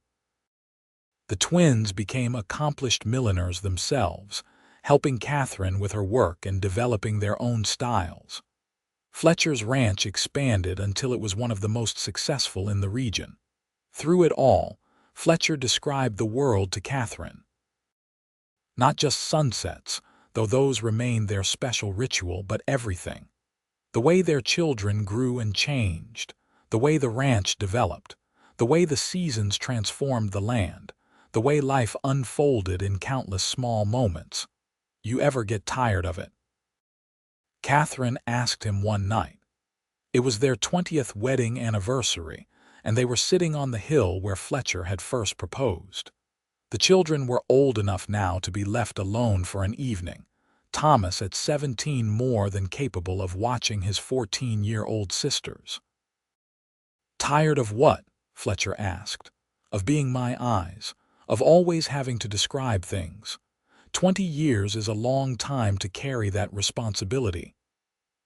The twins became accomplished milliners themselves, helping Katherine with her work and developing their own styles. Fletcher's ranch expanded until it was one of the most successful in the region. Through it all, Fletcher described the world to Katherine. Not just sunsets, though those remained their special ritual, but everything. The way their children grew and changed, the way the ranch developed, the way the seasons transformed the land, the way life unfolded in countless small moments. "You ever get tired of it?" Katherine asked him one night. It was their 20th wedding anniversary, and they were sitting on the hill where Fletcher had first proposed. The children were old enough now to be left alone for an evening, Thomas at 17 more than capable of watching his 14-year-old sisters. "Tired of what?" Fletcher asked. "Of being my eyes, of always having to describe things. 20 years is a long time to carry that responsibility."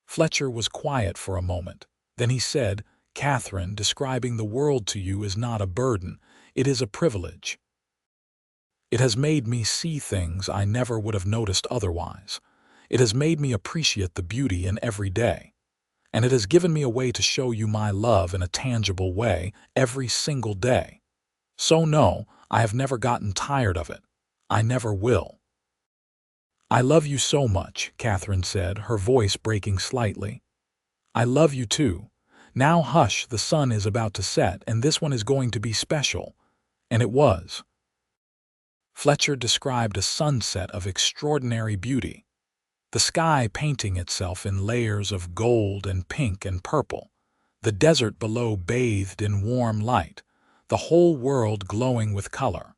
Fletcher was quiet for a moment. Then he said, "Katherine, describing the world to you is not a burden, it is a privilege. It has made me see things I never would have noticed otherwise. It has made me appreciate the beauty in every day. And it has given me a way to show you my love in a tangible way every single day. So no, I have never gotten tired of it. I never will." "I love you so much," Katherine said, her voice breaking slightly. "I love you too. Now hush, the sun is about to set and this one is going to be special." And it was. Fletcher described a sunset of extraordinary beauty, the sky painting itself in layers of gold and pink and purple, the desert below bathed in warm light, the whole world glowing with color.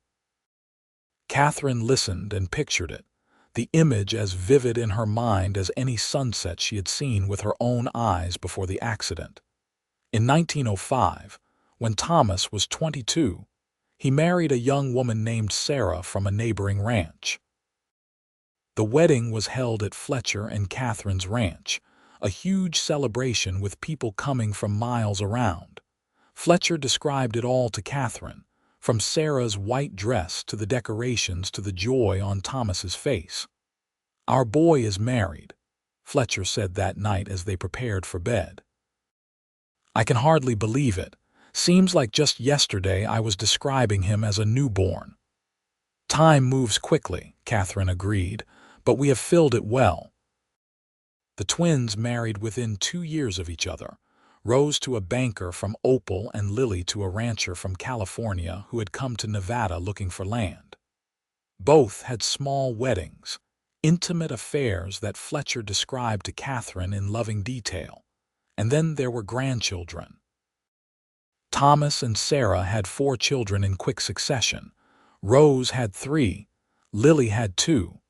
Katherine listened and pictured it, the image as vivid in her mind as any sunset she had seen with her own eyes before the accident. In 1905, when Thomas was 22, he married a young woman named Sarah from a neighboring ranch. The wedding was held at Fletcher and Katherine's ranch, a huge celebration with people coming from miles around. Fletcher described it all to Katherine, from Sarah's white dress to the decorations to the joy on Thomas's face. "Our boy is married," Fletcher said that night as they prepared for bed. "I can hardly believe it. Seems like just yesterday I was describing him as a newborn." "Time moves quickly," Katherine agreed, "but we have filled it well." The twins married within 2 years of each other, Rose to a banker from Opal and Lily to a rancher from California who had come to Nevada looking for land. Both had small weddings, intimate affairs that Fletcher described to Katherine in loving detail. And then there were grandchildren. Thomas and Sarah had 4 children in quick succession. Rose had 3. Lily had 2.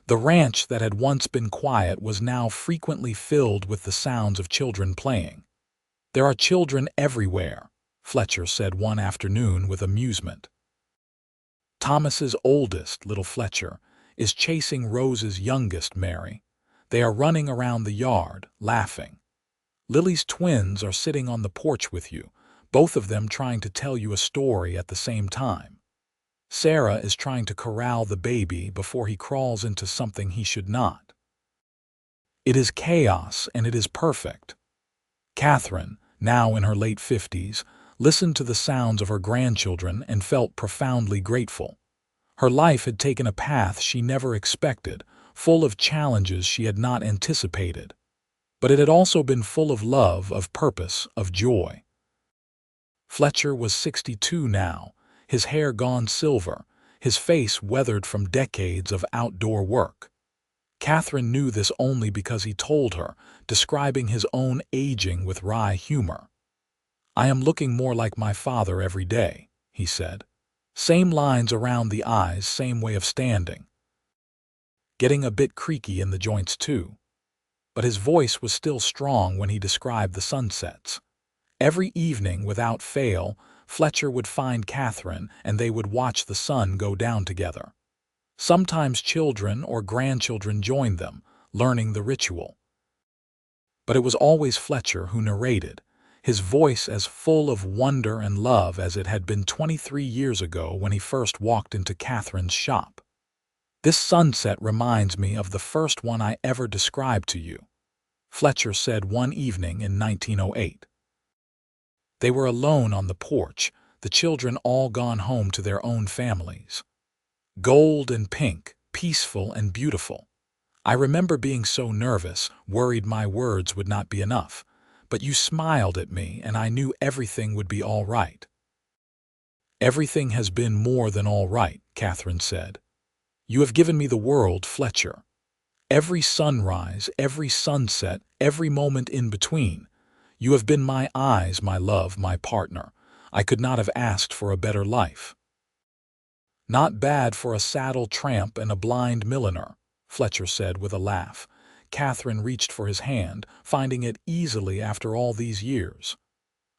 The ranch that had once been quiet was now frequently filled with the sounds of children playing. "There are children everywhere," Fletcher said one afternoon with amusement. Thomas's oldest, little Fletcher, is chasing Rose's youngest, Mary. They are running around the yard, laughing. Lily's twins are sitting on the porch with you, both of them trying to tell you a story at the same time. Sarah is trying to corral the baby before he crawls into something he should not. It is chaos, and it is perfect. Katherine, now in her late 50s, listened to the sounds of her grandchildren and felt profoundly grateful. Her life had taken a path she never expected, full of challenges she had not anticipated. But it had also been full of love, of purpose, of joy. Fletcher was 62 now, his hair gone silver, his face weathered from decades of outdoor work. Katherine knew this only because he told her, describing his own aging with wry humor. "I am looking more like my father every day," he said. "Same lines around the eyes, same way of standing. Getting a bit creaky in the joints too." But his voice was still strong when he described the sunsets. Every evening, without fail, Fletcher would find Katherine and they would watch the sun go down together. Sometimes children or grandchildren joined them, learning the ritual. But it was always Fletcher who narrated, his voice as full of wonder and love as it had been 23 years ago when he first walked into Katherine's shop. "This sunset reminds me of the first one I ever described to you," Fletcher said one evening in 1908. They were alone on the porch, the children all gone home to their own families. Gold and pink, peaceful and beautiful. "I remember being so nervous, worried my words would not be enough, but you smiled at me and I knew everything would be all right." "Everything has been more than all right," Katherine said. "You have given me the world, Fletcher. Every sunrise, every sunset, every moment in between. You have been my eyes, my love, my partner. I could not have asked for a better life." "Not bad for a saddle tramp and a blind milliner," Fletcher said with a laugh. Katherine reached for his hand, finding it easily after all these years.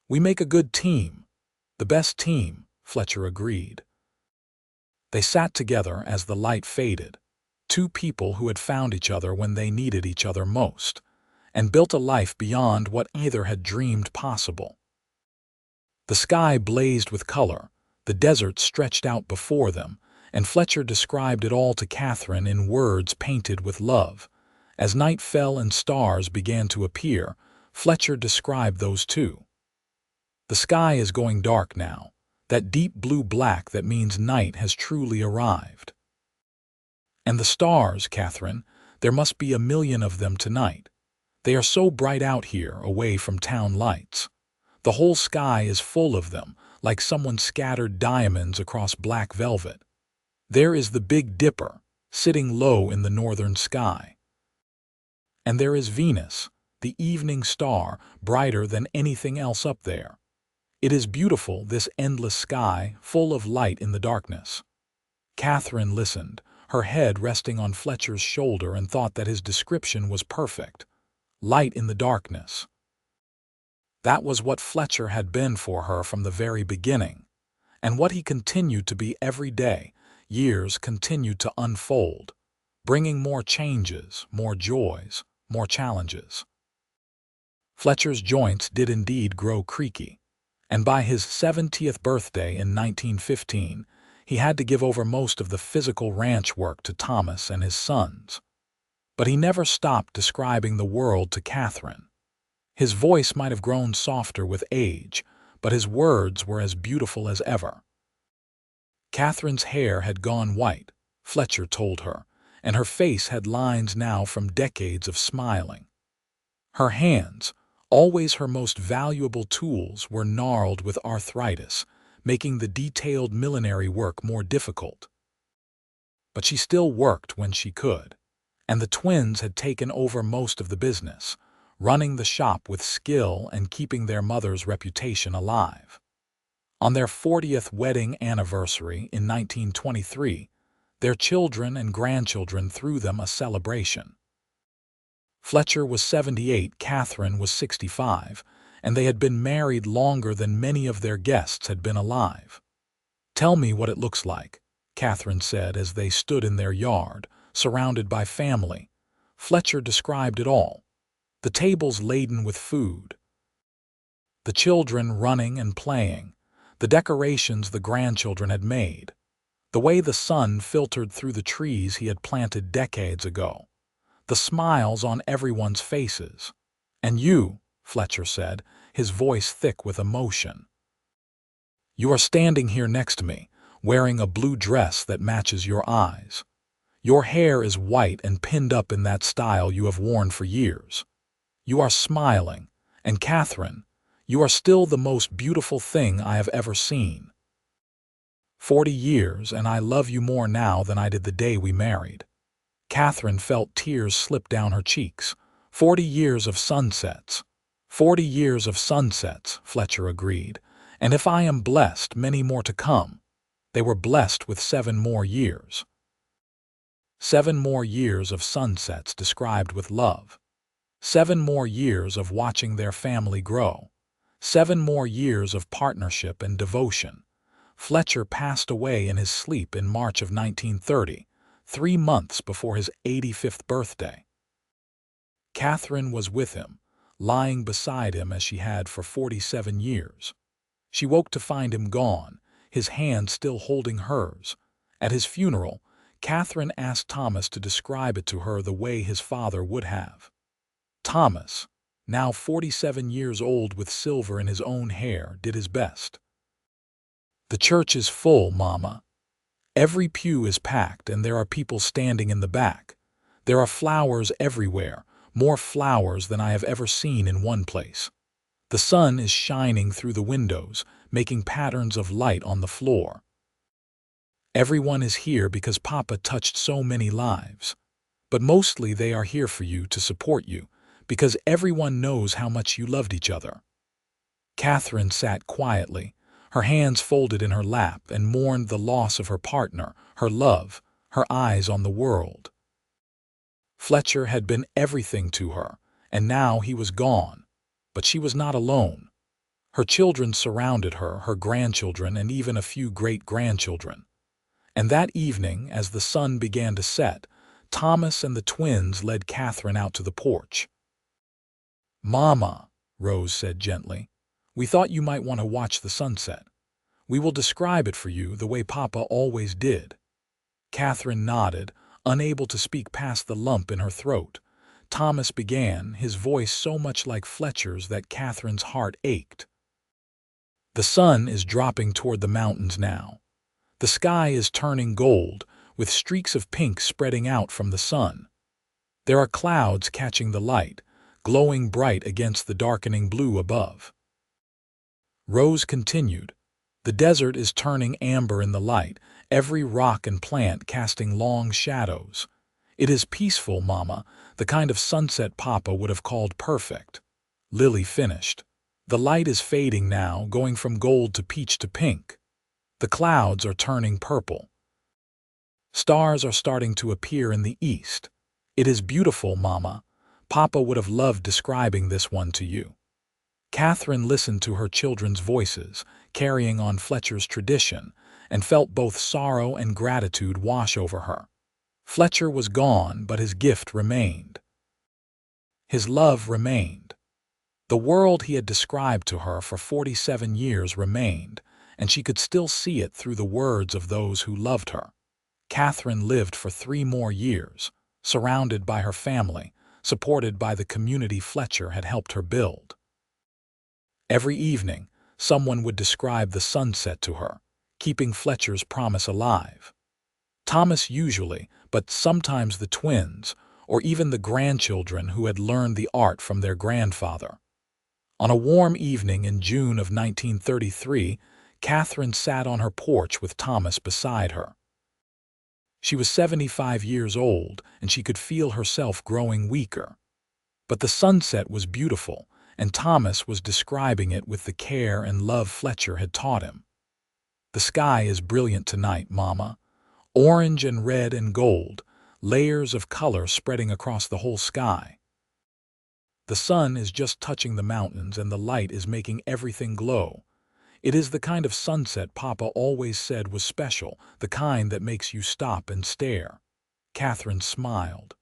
"We make a good team." "The best team," Fletcher agreed. They sat together as the light faded, 2 people who had found each other when they needed each other most, and built a life beyond what either had dreamed possible. The sky blazed with color, the desert stretched out before them, and Fletcher described it all to Katherine in words painted with love. As night fell and stars began to appear, Fletcher described those too. "The sky is going dark now, that deep blue-black that means night has truly arrived. And the stars, Katherine, there must be 1,000,000 of them tonight. They are so bright out here, away from town lights. The whole sky is full of them, like someone scattered diamonds across black velvet. There is the Big Dipper, sitting low in the northern sky. And there is Venus, the evening star, brighter than anything else up there. It is beautiful, this endless sky, full of light in the darkness." Katherine listened, her head resting on Fletcher's shoulder, and thought that his description was perfect. Light in the darkness. That was what Fletcher had been for her from the very beginning, and what he continued to be every day. Years continued to unfold, bringing more changes, more joys, more challenges. Fletcher's joints did indeed grow creaky, and by his 70th birthday in 1915, he had to give over most of the physical ranch work to Thomas and his sons. but he never stopped describing the world to Katherine. His voice might have grown softer with age, but his words were as beautiful as ever. Katherine's hair had gone white, Fletcher told her, and her face had lines now from decades of smiling. Her hands, always her most valuable tools, were gnarled with arthritis, making the detailed millinery work more difficult. But she still worked when she could, and the twins had taken over most of the business, running the shop with skill and keeping their mother's reputation alive. On their 40th wedding anniversary in 1923, their children and grandchildren threw them a celebration. Fletcher was 78, Katherine was 65, and they had been married longer than many of their guests had been alive. "Tell me what it looks like," Katherine said as they stood in their yard, surrounded by family. Fletcher described it all. The tables laden with food, the children running and playing, the decorations the grandchildren had made, the way the sun filtered through the trees he had planted decades ago, the smiles on everyone's faces. "And you," Fletcher said, his voice thick with emotion. "You are standing here next to me, wearing a blue dress that matches your eyes. Your hair is white and pinned up in that style you have worn for years. You are smiling, and Katherine, you are still the most beautiful thing I have ever seen. 40 years, and I love you more now than I did the day we married." Katherine felt tears slip down her cheeks. 40 years of sunsets. 40 years of sunsets, Fletcher agreed. "And if I am blessed, many more to come." They were blessed with 7 more years. 7 more years of sunsets described with love. 7 more years of watching their family grow. 7 more years of partnership and devotion. Fletcher passed away in his sleep in March of 1930, 3 months before his 85th birthday. Katherine was with him, lying beside him as she had for 47 years. She woke to find him gone, his hand still holding hers. At his funeral, Katherine asked Thomas to describe it to her the way his father would have. Thomas, now 47 years old with silver in his own hair, did his best. "The church is full, Mama. Every pew is packed and there are people standing in the back. There are flowers everywhere, more flowers than I have ever seen in one place. The sun is shining through the windows, making patterns of light on the floor. Everyone is here because Papa touched so many lives. But mostly they are here for you, to support you, because everyone knows how much you loved each other." Katherine sat quietly, her hands folded in her lap, and mourned the loss of her partner, her love, her eyes on the world. Fletcher had been everything to her, and now he was gone. But she was not alone. Her children surrounded her, her grandchildren, and even a few great-grandchildren. And that evening, as the sun began to set, Thomas and the twins led Katherine out to the porch. "Mama," Rose said gently, "we thought you might want to watch the sunset. We will describe it for you the way Papa always did." Katherine nodded, unable to speak past the lump in her throat. Thomas began, his voice so much like Fletcher's that Katherine's heart ached. "The sun is dropping toward the mountains now. The sky is turning gold, with streaks of pink spreading out from the sun. There are clouds catching the light, glowing bright against the darkening blue above." Rose continued, "The desert is turning amber in the light, every rock and plant casting long shadows. It is peaceful, Mama, the kind of sunset Papa would have called perfect." Lily finished. "The light is fading now, going from gold to peach to pink. The clouds are turning purple. Stars are starting to appear in the east. It is beautiful, Mama. Papa would have loved describing this one to you." Katherine listened to her children's voices, carrying on Fletcher's tradition, and felt both sorrow and gratitude wash over her. Fletcher was gone, but his gift remained. His love remained. The world he had described to her for 47 years remained, and she could still see it through the words of those who loved her. Katherine lived for 3 more years, surrounded by her family, supported by the community Fletcher had helped her build. Every evening, someone would describe the sunset to her, keeping Fletcher's promise alive. Thomas usually, but sometimes the twins, or even the grandchildren who had learned the art from their grandfather. On a warm evening in June of 1933, Katherine sat on her porch with Thomas beside her. She was 75 years old, and she could feel herself growing weaker. But the sunset was beautiful, and Thomas was describing it with the care and love Fletcher had taught him. "The sky is brilliant tonight, Mama. Orange and red and gold, layers of color spreading across the whole sky. The sun is just touching the mountains and the light is making everything glow. It is the kind of sunset Papa always said was special, the kind that makes you stop and stare." Katherine smiled.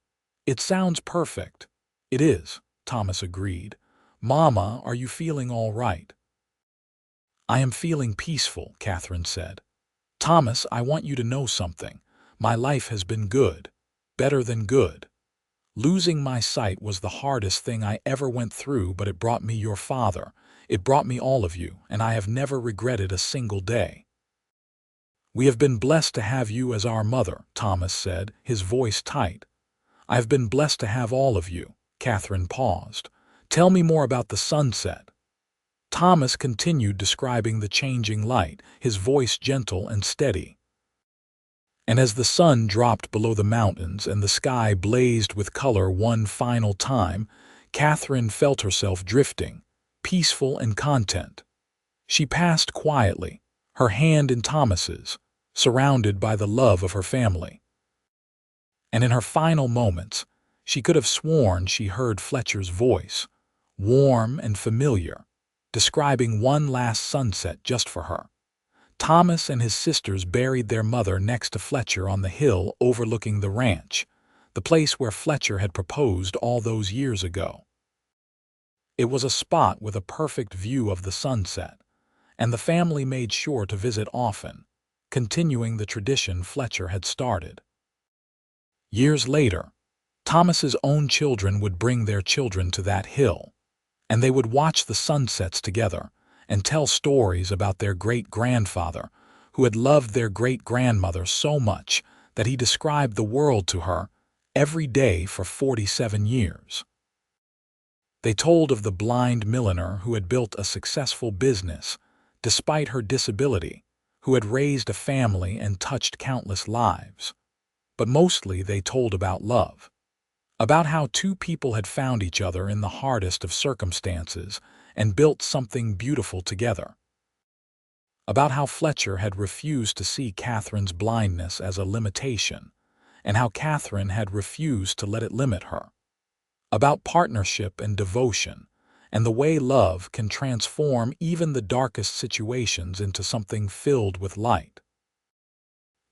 "It sounds perfect." "It is," Thomas agreed. "Mama, are you feeling all right?" "I am feeling peaceful," Katherine said. "Thomas, I want you to know something. My life has been good. Better than good. Losing my sight was the hardest thing I ever went through, but it brought me your father. It brought me all of you, and I have never regretted a single day." "We have been blessed to have you as our mother," Thomas said, his voice tight. "I have been blessed to have all of you." Katherine paused. "Tell me more about the sunset." Thomas continued describing the changing light, his voice gentle and steady. "And as the sun dropped below the mountains and the sky blazed with color one final time, Katherine felt herself drifting, peaceful and content. She passed quietly, her hand in Thomas's, surrounded by the love of her family. And in her final moments, she could have sworn she heard Fletcher's voice, warm and familiar, describing one last sunset just for her. Thomas and his sisters buried their mother next to Fletcher on the hill overlooking the ranch, the place where Fletcher had proposed all those years ago. It was a spot with a perfect view of the sunset, and the family made sure to visit often, continuing the tradition Fletcher had started. Years later, Thomas's own children would bring their children to that hill, and they would watch the sunsets together and tell stories about their great-grandfather, who had loved their great-grandmother so much that he described the world to her every day for 47 years. They told of the blind milliner who had built a successful business, despite her disability, who had raised a family and touched countless lives. But mostly they told about love, about how two people had found each other in the hardest of circumstances and built something beautiful together. About how Fletcher had refused to see Katherine's blindness as a limitation, and how Katherine had refused to let it limit her. About partnership and devotion, and the way love can transform even the darkest situations into something filled with light.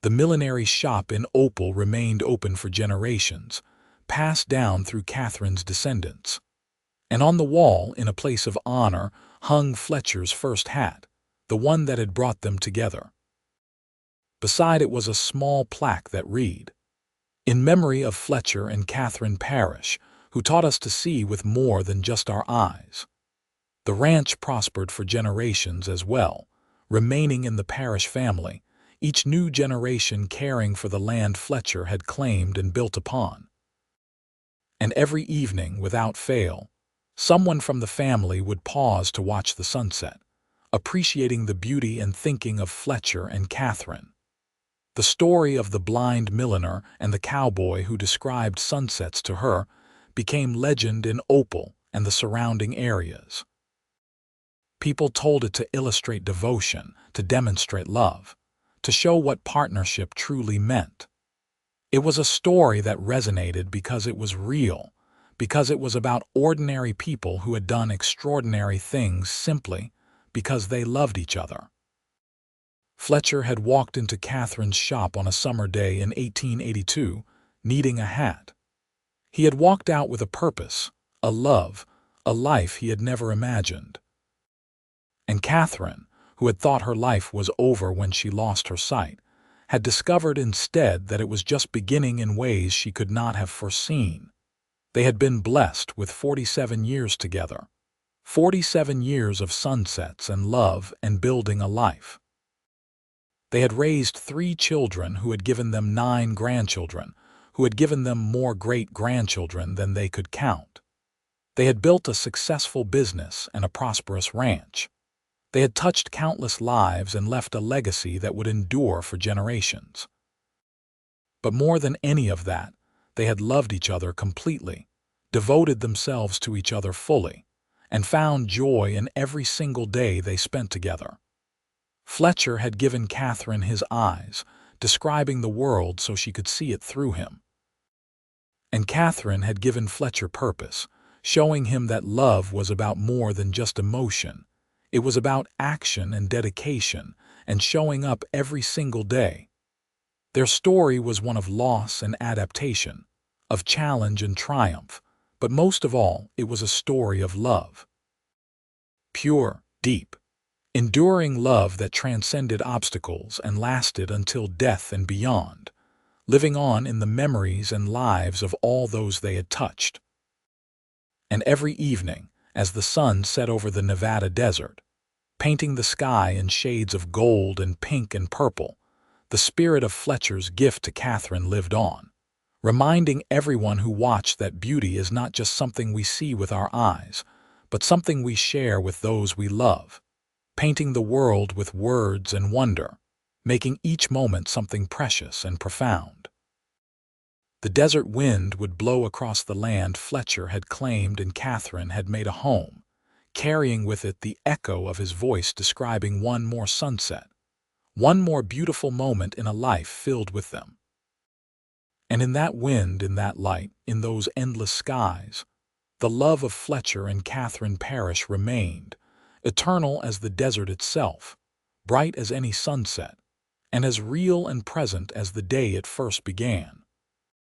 The millinery shop in Opal remained open for generations, passed down through Katherine's descendants. And on the wall, in a place of honor, hung Fletcher's first hat, the one that had brought them together. Beside it was a small plaque that read, "In memory of Fletcher and Katherine Parrish, who taught us to see with more than just our eyes." The ranch prospered for generations as well, remaining in the Parrish family, each new generation caring for the land Fletcher had claimed and built upon. And every evening, without fail, someone from the family would pause to watch the sunset, appreciating the beauty and thinking of Fletcher and Katherine. The story of the blind milliner and the cowboy who described sunsets to her became legend in Opal and the surrounding areas. People told it to illustrate devotion, to demonstrate love, to show what partnership truly meant. It was a story that resonated because it was real, because it was about ordinary people who had done extraordinary things simply because they loved each other. Fletcher had walked into Katherine's shop on a summer day in 1882, needing a hat. He had walked out with a purpose, a love, a life he had never imagined. And Katherine, who had thought her life was over when she lost her sight, had discovered instead that it was just beginning in ways she could not have foreseen. They had been blessed with 47 years together, 47 years of sunsets and love and building a life. They had raised 3 children who had given them 9 grandchildren, who had given them more great-grandchildren than they could count. They had built a successful business and a prosperous ranch. They had touched countless lives and left a legacy that would endure for generations. But more than any of that, they had loved each other completely, devoted themselves to each other fully, and found joy in every single day they spent together. Fletcher had given Katherine his eyes, describing the world so she could see it through him. And Katherine had given Fletcher purpose, showing him that love was about more than just emotion. It was about action and dedication and showing up every single day. Their story was one of loss and adaptation, of challenge and triumph, but most of all, it was a story of love. Pure, deep, enduring love that transcended obstacles and lasted until death and beyond, living on in the memories and lives of all those they had touched. And every evening, as the sun set over the Nevada desert, painting the sky in shades of gold and pink and purple, the spirit of Fletcher's gift to Katherine lived on, reminding everyone who watched that beauty is not just something we see with our eyes, but something we share with those we love, painting the world with words and wonder, making each moment something precious and profound. The desert wind would blow across the land Fletcher had claimed and Katherine had made a home, carrying with it the echo of his voice describing one more sunset, one more beautiful moment in a life filled with them. And in that wind, in that light, in those endless skies, the love of Fletcher and Katherine Parrish remained, eternal as the desert itself, bright as any sunset, and as real and present as the day it first began.